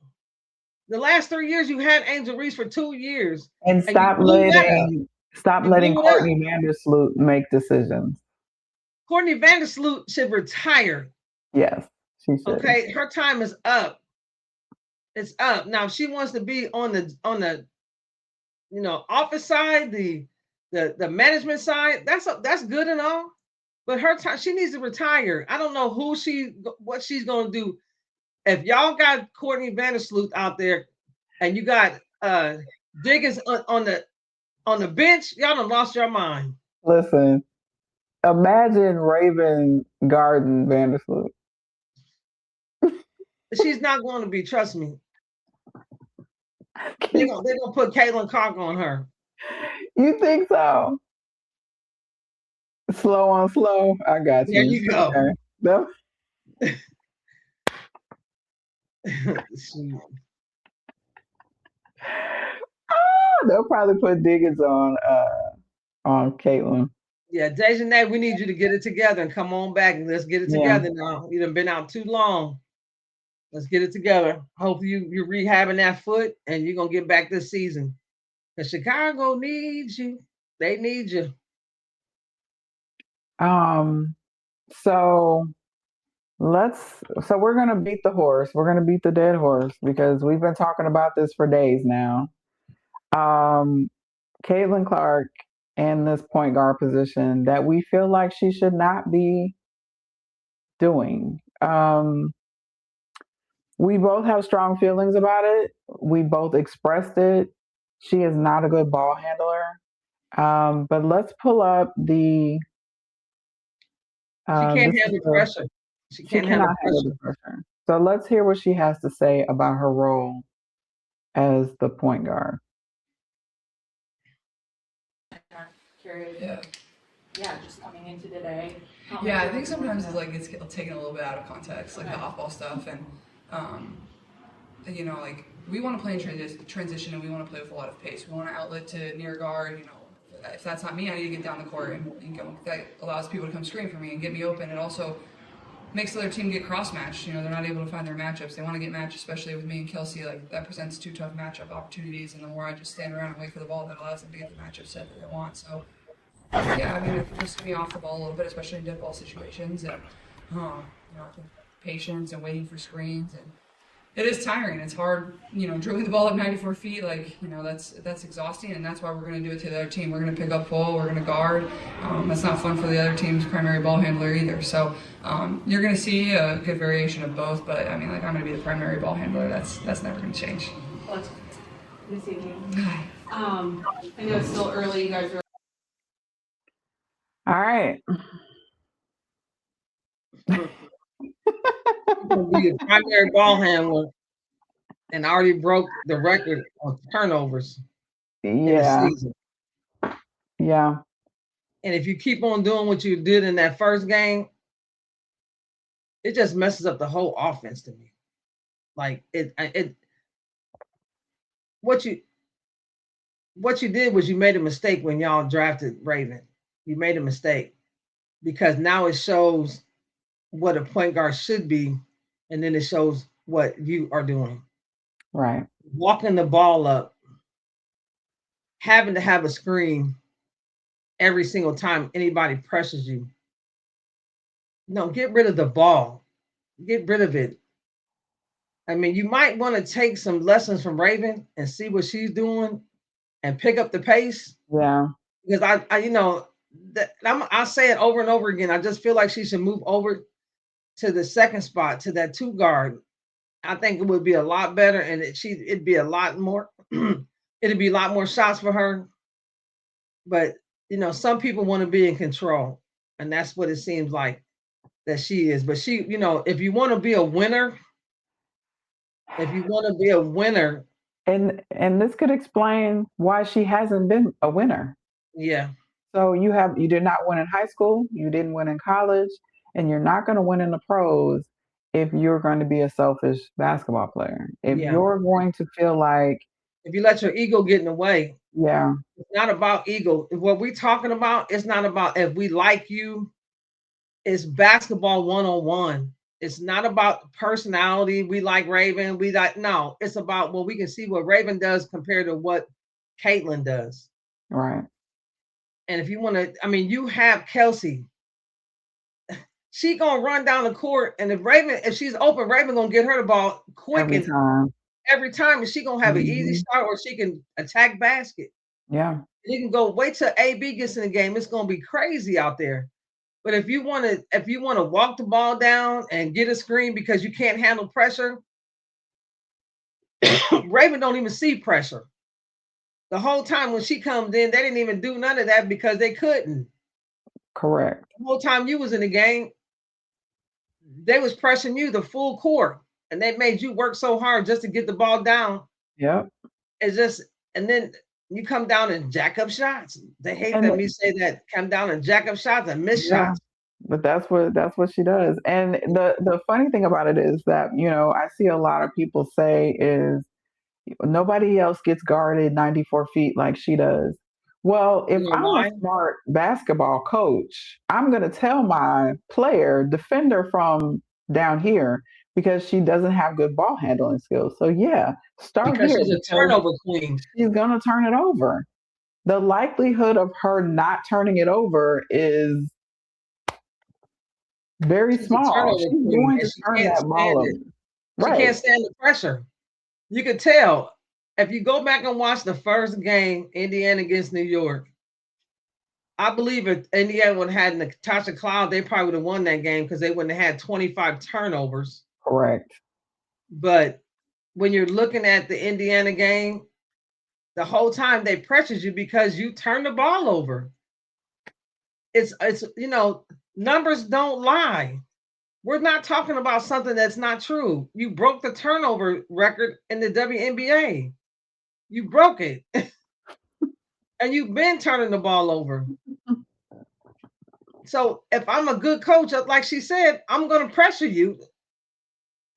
The last 3 years you had Angel Reese for 2 years. And stop letting Courtney Vandersloot make decisions. Courtney Vandersloot should retire. Yes, she should. Okay, her time is up. It's up. Now, if she wants to be on the office side, the management side, that's good and all. But her time, she needs to retire. I don't know what she's gonna do. If y'all got Courtney Vandersloot out there, and you got Diggins on the bench, y'all done lost your mind. Listen, imagine Raven Garden Vandersloot. She's not going to be. Trust me. They're gonna put Caitlin Clark on her. You think so? Slow on slow. I got There you. you go. Okay. No. Shoot. They'll probably put diggers on Caitlin. Yeah, Dejanay, we need you to get it together and come on back and let's get it Yeah. together now. You done been out too long. Let's get it together. Hopefully you're rehabbing that foot and you're gonna get back this season. Because Chicago needs you. They need you. So we're gonna beat the horse. We're gonna beat the dead horse because we've been talking about this for days now. Caitlin Clark in this point guard position that we feel like she should not be doing. We both have strong feelings about it. We both expressed it. She is not a good ball handler. But let's pull up the. She can't This is handle the pressure. She she can't handle cannot handle pressure. the pressure. So let's hear what she has to say about her role as the point guard. Yeah. Yeah, just coming into today. Yeah, I think sometimes it's like it's taken a little bit out of context, like the off-ball stuff, and you know, like we want to play in transition, and we want to play with a lot of pace. We want to outlet to near guard. You know, if that's not me, I need to get down the court and go. That allows people to come screen for me and get me open. It also makes the other team get cross-matched. You know, they're not able to find their matchups. They want to get matched, especially with me and Kelsey. Like that presents two tough matchup opportunities, and the more I just stand around and wait for the ball, that allows them to get the matchup set that they want. So. Yeah, I mean, it pushes me off the ball a little bit, especially in dead ball situations, and you know, I think patience and waiting for screens, and it is tiring. It's hard, you know, dribbling the ball up 94 feet. Like, you know, that's exhausting, and that's why we're going to do it to the other team. We're going to pick up full. We're going to guard. That's not fun for the other team's primary ball handler either. So you're going to see a good variation of both, but I mean, like I'm going to be the primary ball handler. That's never going to change. Well, good seeing you. Hi. I know it's still early. You guys are. All right. Gonna be a primary ball handler and already broke the record of turnovers in the Yeah. season. Yeah. And if you keep on doing what you did in that first game, it just messes up the whole offense to me. Like what you did was you made a mistake when y'all drafted Raven. You made a mistake because now it shows what a point guard should be, and then it shows what you are doing. Right. Walking the ball up, having to have a screen every single time anybody pressures you. No, get rid of the ball. Get rid of it. I mean, you might want to take some lessons from Raven and see what she's doing and pick up the pace. Yeah. Because I you know, I'll say it over and over again. I just feel like she should move over to the second spot, to that two guard. I think it would be a lot better, and it'd be a lot more. It'd be a lot more shots for her. But you know, some people want to be in control, and that's what it seems like that she is. But she, you know, if you want to be a winner, And this could explain why she hasn't been a winner. yeah, So you did not win in high school, you didn't win in college, and you're not going to win in the pros if you're going to be a selfish basketball player. If Yeah. you're going to feel like, if you let your ego get in the way, yeah, it's not about ego. What we're talking about, it's not about if we like you. It's basketball 101. It's not about personality. We like Raven. No. It's about what we can see what Raven does compared to what Caitlin does. right, And if you want to, I mean, you have Kelsey. She gonna run down the court, and if she's open, Raven gonna get her the ball quick every and time. every time, and she gonna have an easy Mhm. start, or she can attack basket. Yeah, You can go wait till AB gets in the game. It's gonna be crazy out there. But if you want to walk the ball down and get a screen because you can't handle pressure, Raven don't even see pressure. The whole time when she comes in, they didn't even do none of that because they couldn't. correct. The whole time you was in the game, they was pressing you the full court, and they made you work so hard just to get the ball down. Yep. It's just, and then You come down and jack up shots. They hate And that me say that. Come down and jack up shots and miss yeah, shots. but that's what she does. And the funny thing about it is that, I see a lot of people say is nobody else gets guarded 94 feet like she does. Well, if You know I'm a why? smart basketball coach, I'm going to tell my player, defend her from down here because she doesn't have good ball handling skills. So, yeah, start Because here she's a because turnover queen. she's going to turn it over. The likelihood of her not turning it over is very She's a small. turnover She's queen, going and to she turn can't that ball stand over. it. She can't Right. stand the pressure. You could tell if you go back and watch the first game, Indiana against New York. I believe if Indiana would have had Natasha Cloud, they probably would have won that game because they wouldn't have had 25 turnovers. Correct. But when you're looking at the Indiana game, the whole time they pressured you because you turned the ball over. It's numbers don't lie. We're not talking about something that's not true. You broke the turnover record in the WNBA. You broke it. And you've been turning the ball over. So if I'm a good coach, like she said, I'm going to pressure you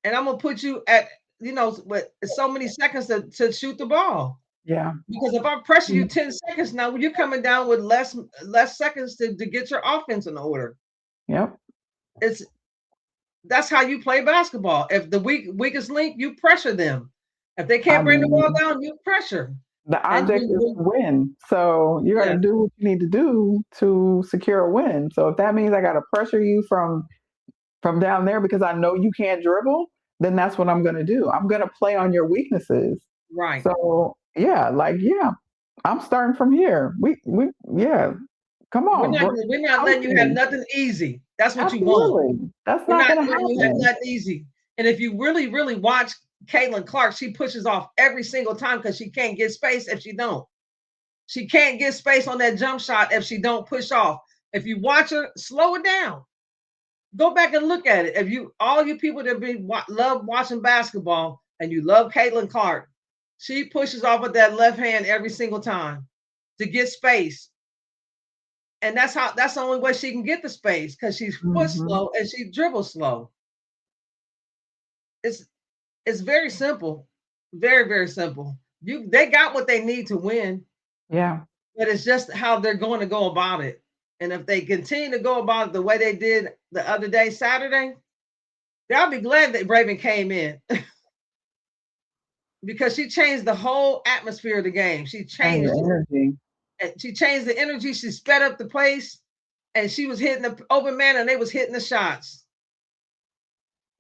and I'm going to put you at, with so many seconds to shoot the ball. Yeah. Because if I pressure you 10 seconds now, you're coming down with less seconds to get your offense in order. Yep. That's how you play basketball. If the weakest link, you pressure them. If they I can't bring the ball mean, down, you pressure. the And object is to win. So you got to yeah, do what you need to do to secure a win. So if that means I got to pressure you from down there because I know you can't dribble, then that's what I'm going to do. I'm going to play on your weaknesses. right. So yeah, I'm starting from here. Yeah. Come We're on, not bro. we're not Come letting to you have me. nothing easy. That's what you want. Absolutely. That's We're not not going to letting you have happen. nothing easy. And if you really, really watch Caitlin Clark, she pushes off every single time because she can't get space if she don't. She can't get space on that jump shot if she don't push off. If you watch her, slow it down. Go back and look at it. If all you people that love watching basketball and you love Caitlin Clark, she pushes off with that left hand every single time to get space. And that's the only way she can get the space because she's foot Hmm. slow and she dribbles slow. It's very simple, very, very simple. They got what they need to win, Yeah. but it's just how they're going to go about it. And if they continue to go about it the way they did the other day, Saturday, they'll be glad that Raven came in because she changed the whole atmosphere of the game. She And the changed it. energy. And she changed the energy. She sped up the pace, and she was hitting the open man, and they was hitting the shots.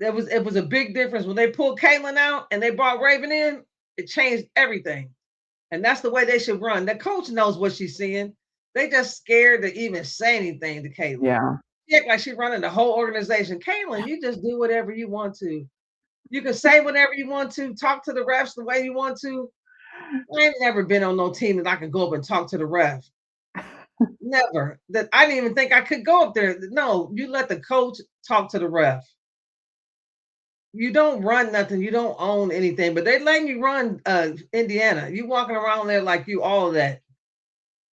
It was a big difference when they pulled Caitlin out and they brought Raven in. It changed everything, and that's the way they should run. The coach knows what she's seeing. They just scared to even say anything to Caitlin. Yeah. She act like she's running the whole organization. Caitlin, you just do whatever you want to. You can say whatever you want to. Talk to the refs the way you want to. I ain't never been on no team that I could go up and talk to the ref. Never. That I didn't even think I could go up there. No, you let the coach talk to the ref. You don't run nothing. You don't own anything, but they letting you run Indiana. You walking around there like you all of that,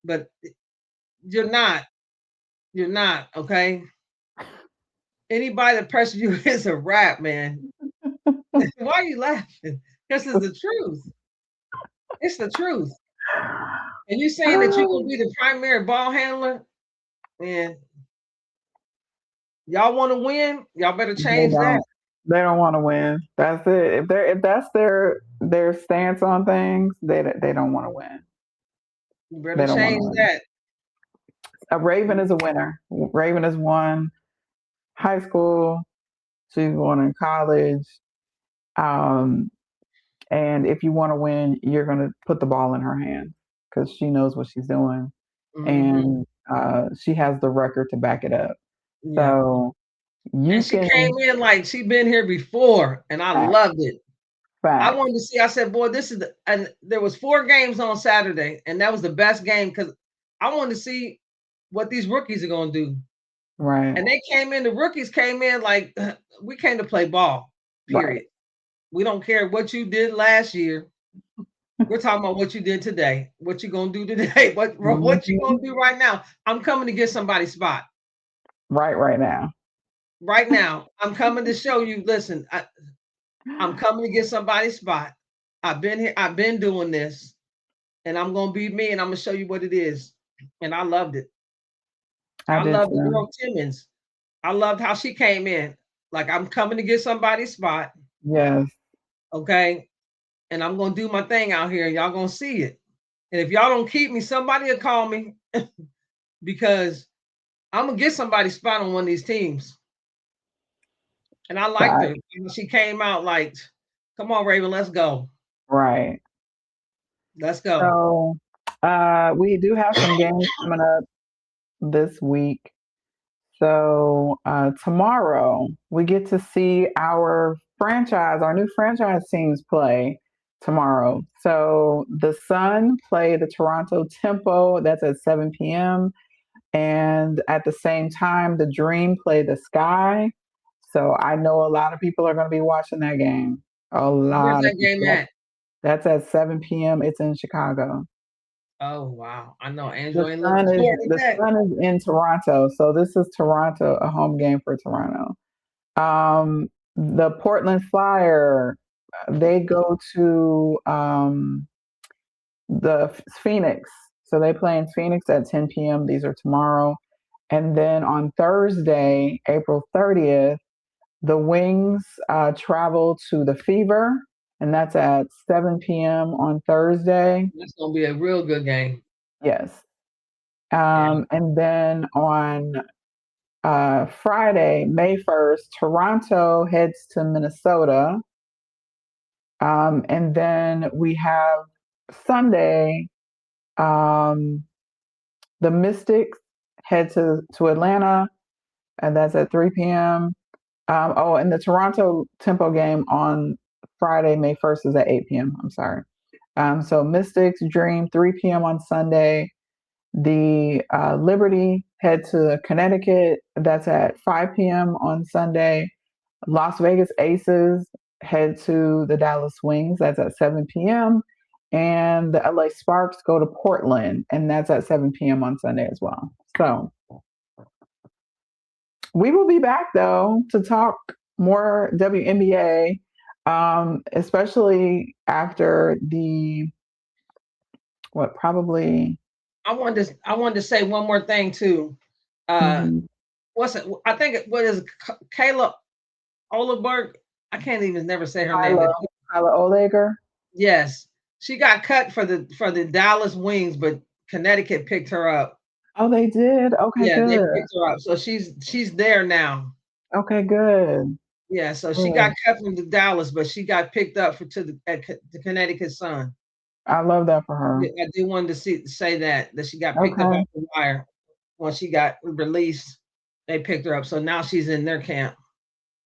but you're not. You're not. Okay. Anybody that pressures you is a rap, man. Why are you laughing? Because it's the truth. It's the truth. And you saying that you're gonna be the primary ball handler, man. Y'all want to win? Y'all better They change that. don't. They don't want to win. That's it. If that's their stance on things, they don't want to win. You better They don't want to change win. that. A Raven is a winner. Raven has won high school. She's won in college. Um, and if you want to win, you're going to put the ball in her hand because she knows what she's doing, Mm-hmm. and she has the record to back it up. Yeah. So you And she came can in like she'd been here before, and I fact, loved it. I fact, wanted to see. I said, "Boy, this is." And there was 4 games on Saturday, and that was the best game because I wanted to see what these rookies are going to do. right, And they came in. The rookies came in like we came to play ball. right. Period. We don't care what you did last year. We're talking about what you did today, what you gonna do today, what you gonna Mhm. do right now. I'm coming to get somebody's spot Right now. right now. I'm coming to show you. Listen, I'm coming to get somebody's spot. I've been here. I've been doing this, and I'm gonna be me, and I'm gonna show you what it is. And I loved it. I I did love the too. girl Timmons. I loved how she came in. Like I'm coming to get somebody's spot, Yes. okay? And I'm gonna do my thing out here, and y'all gonna see it. And if y'all don't keep me, somebody will call me because I'm gonna get somebody's spot on one of these teams. And I liked Right. her. She came out like, "Come on, Raven, let's go, Right. let's go." So we do have some games coming up this week. So tomorrow we get to see our new franchise teams play tomorrow. So the Sun play the Toronto Tempo. That's at 7 p.m. And at the same time, the Dream play the Sky. So I know a lot of people are going to be watching that game. A Where's lot of that game people. at? That's at 7 p.m. It's in Chicago. Oh wow, I know The Angela ain't looking Sun is forward to the that. Sun is in Toronto, so this is Toronto, a home game for Toronto. The Portland Flyer, they go to the Phoenix, so they play in Phoenix at 10 p.m. These are tomorrow, and then on Thursday, April 30th, the Wings travel to the Fever, and that's at 7 p.m. on Thursday. That's gonna be a real good game. Yes. Yeah, And then on Friday, May 1st, Toronto heads to Minnesota. And then we have Sunday, um, the Mystics head to Atlanta, and that's at 3 p.m. And the Toronto Tempo game on Friday, May 1st is at 8 p.m. I'm sorry. So Mystics Dream, 3 p.m. on Sunday. The Liberty head to Connecticut. That's at 5 p.m. on Sunday. Las Vegas Aces head to the Dallas Wings. That's at 7 p.m. And the LA Sparks go to Portland, and that's at 7 p.m. on Sunday as well. So we will be back though to talk more WNBA, especially after the what probably. I wanted to say one more thing too. Uh, Mhm. what's it? I think what is Kayla Oliberg? I can't even never say her name. Kyla, Kyla Oleger. Yes, she got cut for the Dallas Wings, but Connecticut picked her up. Oh, they did. Okay, Yeah, they good. picked her up, so she's there now. Okay, good. Yeah, so she got Good. cut from the Dallas, but she got picked up the Connecticut Sun. I love that for her. Yeah, I do want to say that she got picked up Okay. off the wire when she got released. They picked her up, so now she's in their camp.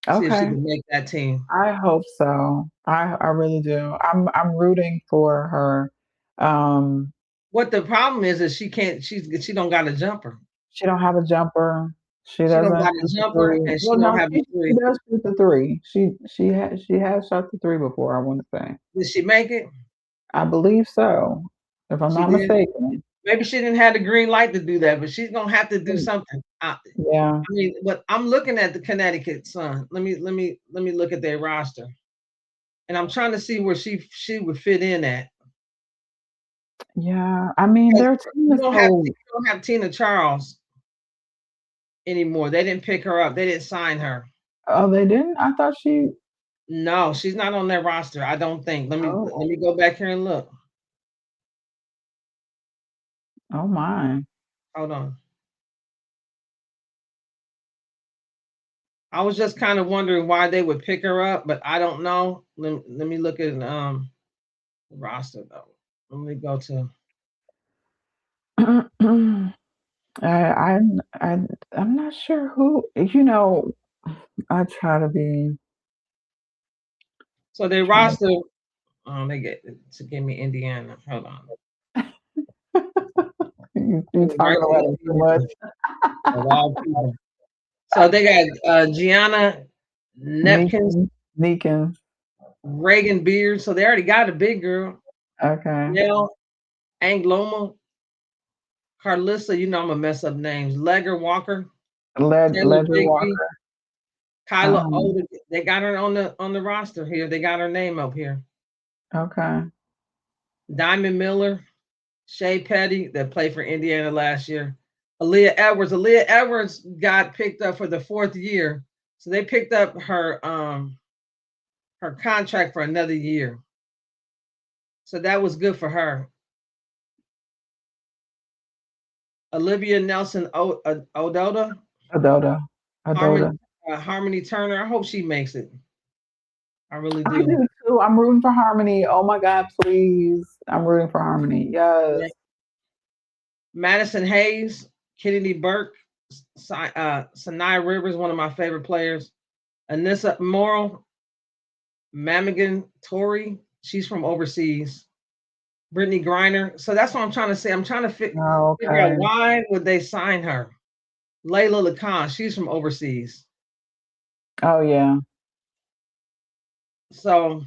See if she Okay. can make that team. I hope so. I really do. I'm rooting for her. Um, What the problem is she can't. She don't got a jumper. she don't have a jumper. She She don't doesn't got a shoot the jumper, three. and Well, she don't no, have a she three. does shoot the three. She has shot the three before, I want to say. Did she make it? I believe so, if I'm She not did. mistaken. Maybe she didn't have the green light to do that, but she's gonna have to do Mm, something. yeah. I mean, but I'm looking at the Connecticut Sun. Let me look at their roster, and I'm trying to see where she would fit in at. Yeah. I mean, Because their team you is you so. don't have Tina Charles anymore. They didn't pick her up. They didn't sign her. Oh, they didn't? I thought she. No, she's not on their roster. I don't think. Let Oh, me go back here and look. oh my. Hold on. I was just kind of wondering why they would pick her up, but I don't know. Let me look at the roster though. Let me go to. I'm not sure who. You know, I try to be. So their Try to. roster. They get to give me Indiana. Hold on. You Right talking about it too much. of all people. So they got Gianna Nepkins, Neekins. Reagan Beard. So they already got a big girl. Okay. Nell Angloma, Carlissa, you know I'm gonna mess up names. Legger Walker, Taylor Ledger Bigby, Walker. Kyla Um, Oda. They got her on the roster here. They got her name up here. okay. Diamond Miller, Shea Petty, that played for Indiana last year. Aaliyah Edwards. Aaliyah Edwards got picked up for the 4th year. So they picked up her contract for another year. So that was good for her. Olivia Nelson Ododa, Adoda. Harmony, Adoda. Harmony Turner. I hope she makes it. I really I do. do too. I'm rooting for Harmony. Oh my God, please. I'm rooting for Harmony. Yes. Yeah. Madison Hayes, Kennedy Burke, Sanaya Rivers, one of my favorite players. Anissa Morrow, Mamigan Tori, she's from overseas. Brittany Griner. So that's what I'm trying to say. I'm trying to figure out Okay. why would they sign her. Layla Lacan, she's from overseas. Oh yeah. So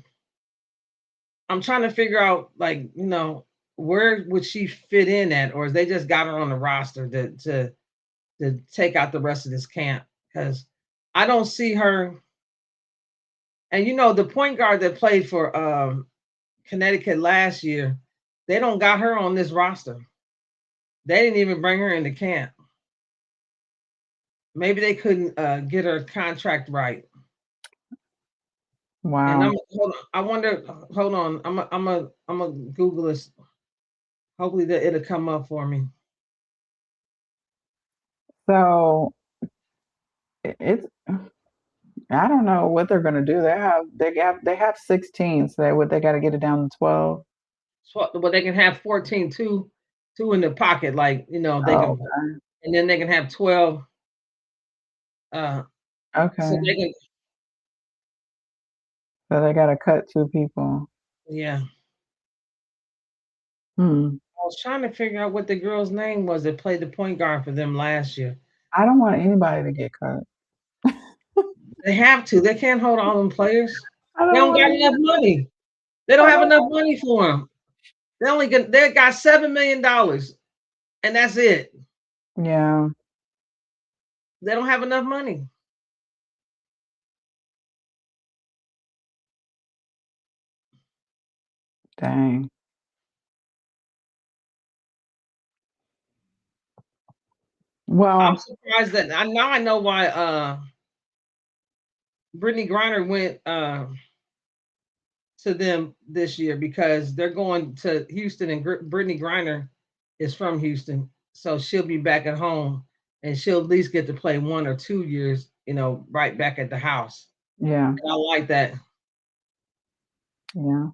I'm trying to figure out, like, where would she fit in at, or is they just got her on the roster to take out the rest of this camp? Because I don't see her. And the point guard that played for Connecticut last year, they don't got her on this roster. They didn't even bring her into camp. Maybe they couldn't get her contract right. And Wow. I wonder. Hold on, I'm a Google this. Hopefully that it'll come up for me. So it's I don't know what they're gonna do. They have 16, so they got to get it down to 12. So, but they can have 14, two in the pocket, like they Oh, can, and then they can have 12. So okay. they can, So they got to cut 2 people. yeah. Hmm. I was trying to figure out what the girl's name was that played the point guard for them last year. I don't want anybody to get cut. They have to. They can't hold all them players. I They don't don't want got any- enough money. They don't I have don't enough want money for them. They got $7 million, and that's it. Yeah. They don't have enough money. Dang. I'm Well, surprised that I know why Brittany Griner went to them this year, because they're going to Houston, and Brittany Griner is from Houston, so she'll be back at home, and she'll at least get to play 1 or 2 years, right back at the house. yeah. And I like that. Yeah.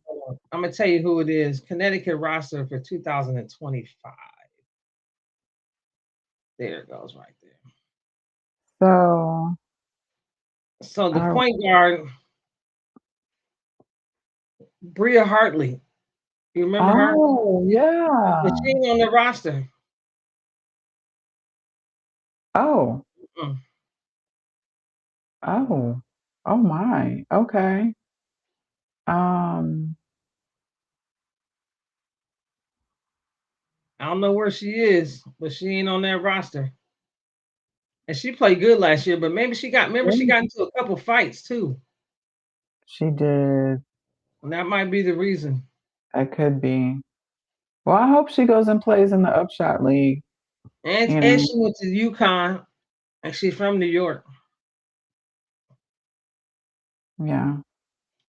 I'm gonna tell you who it is. Connecticut roster for 2025. There it goes, right there. So, So the I, point guard, Bria Hartley. You remember her? oh, yeah. But she ain't on the roster. Oh, Mm. oh, oh my. Okay. Um, I don't know where she is, but she ain't on that roster. And she played good last year, but maybe she got into a couple fights too. she did. And that might be the reason. That could be. Well, I hope she goes and plays in the Upshot League. And You and know, she went to UConn, and she's from New York. yeah.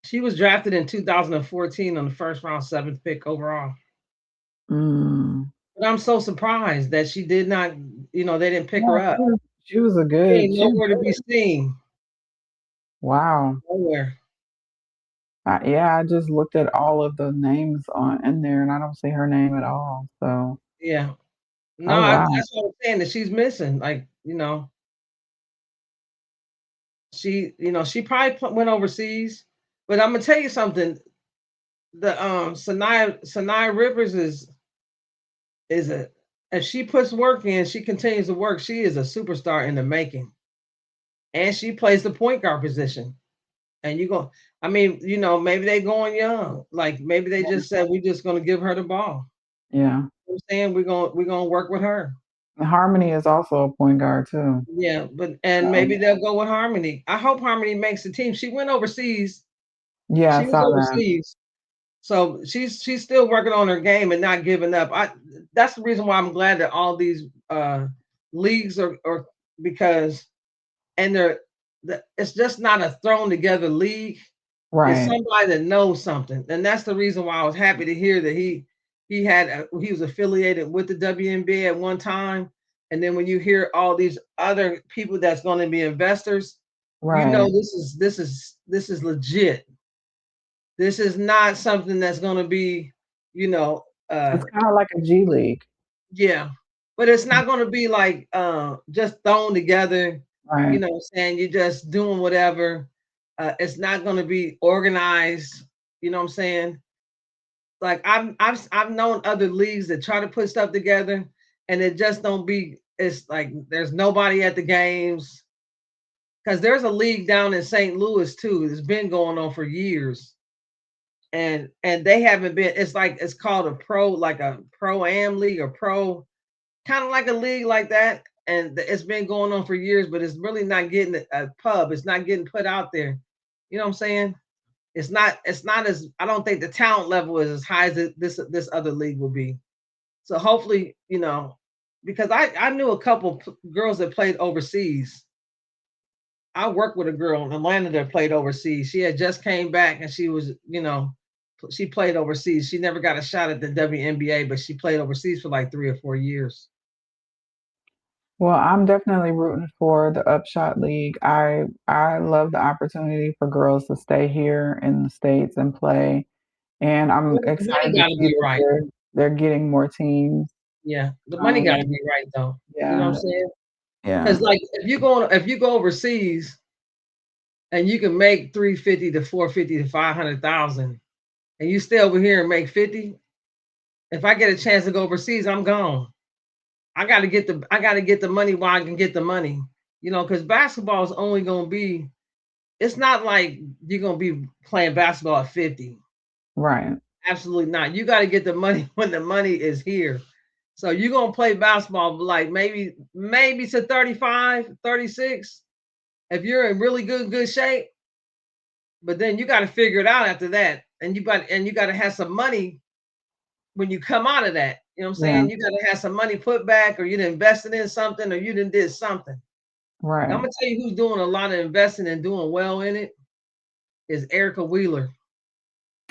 She was drafted in 2014 on the first round, 7th pick overall. Mm. But I'm so surprised that she did not, they didn't pick her Yeah, up. she was a She good. ain't nowhere to be seen. Wow. Nowhere. Yeah, I just looked at all of the names in there, and I don't see her name at all. So, Yeah. No, oh wow. that's what I'm saying, that she's missing. Like, she probably went overseas. But I'm gonna tell you something. The Sanaya Rivers is a if she puts work in, she continues to work. She is a superstar in the making, and she plays the point guard position. And I mean, maybe they going young. Like maybe they just said we're just gonna give her the ball. Yeah. You know what I'm saying we're gonna work with her. And Harmony is also a point guard too. Yeah, and maybe they'll go with Harmony. I hope Harmony makes the team. She went overseas. Yeah, I She was saw that. overseas. So she's still working on her game and not giving up. That's the reason why I'm glad that all these leagues are because it's just not a thrown together league. It's Right. somebody that knows something, and that's the reason why I was happy to hear that he was affiliated with the WNBA at one time, and then when you hear all these other people that's going to be investors, Right. this is legit. This is not something that's going to be, It's kind of like a G League. yeah, but it's not going to be like just thrown together. Right. You know what I'm saying? You're just doing whatever. It's not going to be organized. You know what I'm saying? Like I've known other leagues that try to put stuff together, and it just don't be. It's like there's nobody at the games because there's a league down in St. Louis too. It's been going on for years, and they haven't been. It's called a pro-am league or pro, kind of like a league like that, and it's been going on for years, but it's really not getting a pub. It's not getting put out there. You know what I'm saying? It's not as, I don't think the talent level is as high as this other league will be. So hopefully, because I knew a couple girls that played overseas. I worked with a girl in Atlanta that played overseas. She had just came back and she was, she played overseas. She never got a shot at the WNBA, but she played overseas for like 3 or 4 years. Well, I'm definitely rooting for the Upshot League. I love the opportunity for girls to stay here in the States and play. And I'm excited to see that they're getting more teams. Yeah, the money got to be right though. Yeah. You know what I'm saying? Yeah. Because like if you go overseas and you can make 350 to 450 to 500,000, and you stay over here and make 50, if I get a chance to go overseas, I'm gone. I got to get the money while I can get the money, because basketball is only going to be, it's not like you're going to be playing basketball at 50. Right. Absolutely not. You got to get the money when the money is here. So you're going to play basketball like maybe to 35, 36, if you're in really good shape. But then you got to figure it out after that. And you got to have some money when you come out of that. You know what I'm saying? Yeah. You got to have some money put back, or you invested in something, or you did something. Right. And I'm gonna tell you who's doing a lot of investing and doing well in it is Erica Wheeler.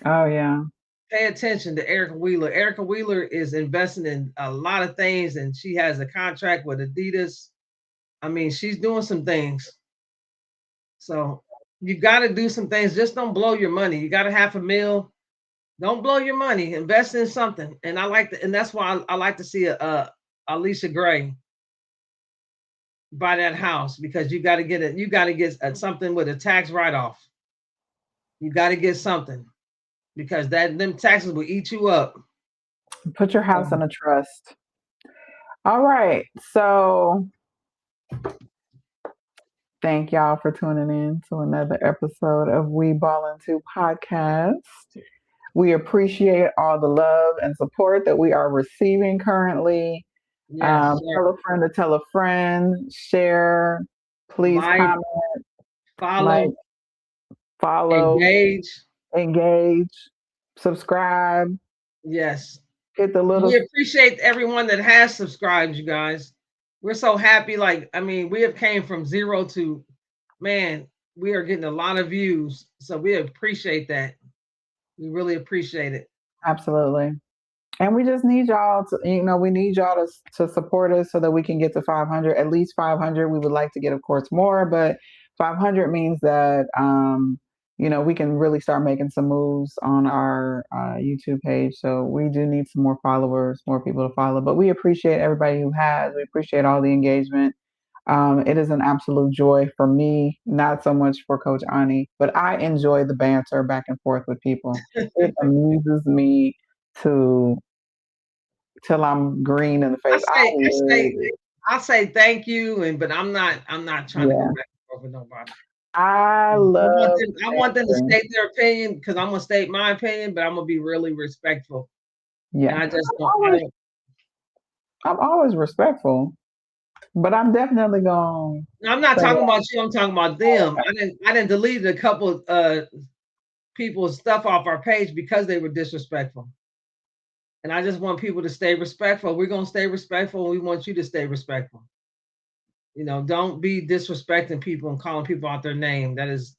Oh yeah. Pay attention to Erica Wheeler. Erica Wheeler is investing in a lot of things, and she has a contract with Adidas. I mean, she's doing some things. So you got to do some things. Just don't blow your money. You got to have $1 million. Don't blow your money. Invest in something. And and that's why I like to see Alicia Gray buy that house, because you got to get it. You got to get something with a tax write-off. You got to get something, because them taxes will eat you up. Put your house in a trust. All right. So thank y'all for tuning in to another episode of We Ballin' 2 podcast. We appreciate all the love and support that we are receiving currently. Yes, tell a friend to tell a friend. Share. Please comment. Follow. Engage. Subscribe. Yes. Hit the little. We appreciate everyone that has subscribed, you guys. We're so happy. We have came from 0 to, man, we are getting a lot of views. So we appreciate that. We really appreciate it. Absolutely. And we just need y'all to, we need y'all to support us so that we can get to 500, at least 500. We would like to get, of course, more, but 500 means that, we can really start making some moves on our YouTube page. So we do need some more followers, more people to follow, but we appreciate everybody who has. We appreciate all the engagement. It is an absolute joy for me, not so much for Coach Ani, but I enjoy the banter back and forth with people. It amuses me till I'm green in the face. I say thank you, but I'm not trying to go back and forth with nobody. I I love want them to Andrew. state their opinion because I'm gonna state my opinion, but I'm gonna be really respectful. Yeah, And I just I'm always, I'm always respectful, but I'm definitely going I'm not to say talking about you, I'm talking about them. that. I didn't delete a couple people's stuff off our page because they were disrespectful. And I just want people to stay respectful. We're gonna stay respectful, and we want you to stay respectful. You know, don't be disrespecting people and calling people out their name. That is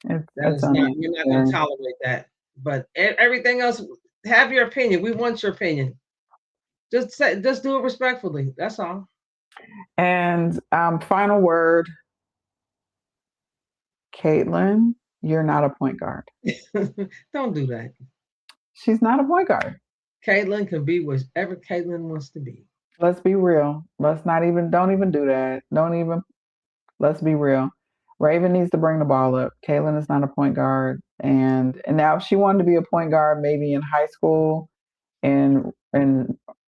It's not, we're not gonna unnecessary. tolerate that. But everything else, have your opinion. We want your opinion. Just do it respectfully. That's all. And final word, Caitlin, you're not a point guard. Don't do that. She's not a point guard. Caitlin can be whatever Caitlin wants to be. Let's be real. Don't even do that. Let's be real. Raven needs to bring the ball up. Caitlin is not a point guard. And now if she wanted to be a point guard, maybe in high school in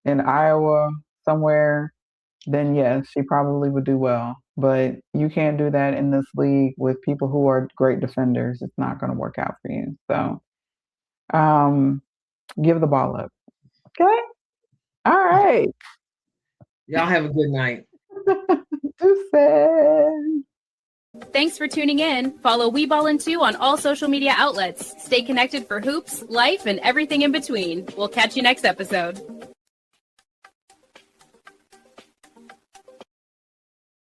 Iowa somewhere, then yes, she probably would do well. But you can't do that in this league with people who are great defenders. It's not going to work out for you. So give the ball up. Okay? All right. Y'all have a good night. Deuces. Thanks for tuning in. Follow We Ballin' 2 on all social media outlets. Stay connected for hoops, life, and everything in between. We'll catch you next episode.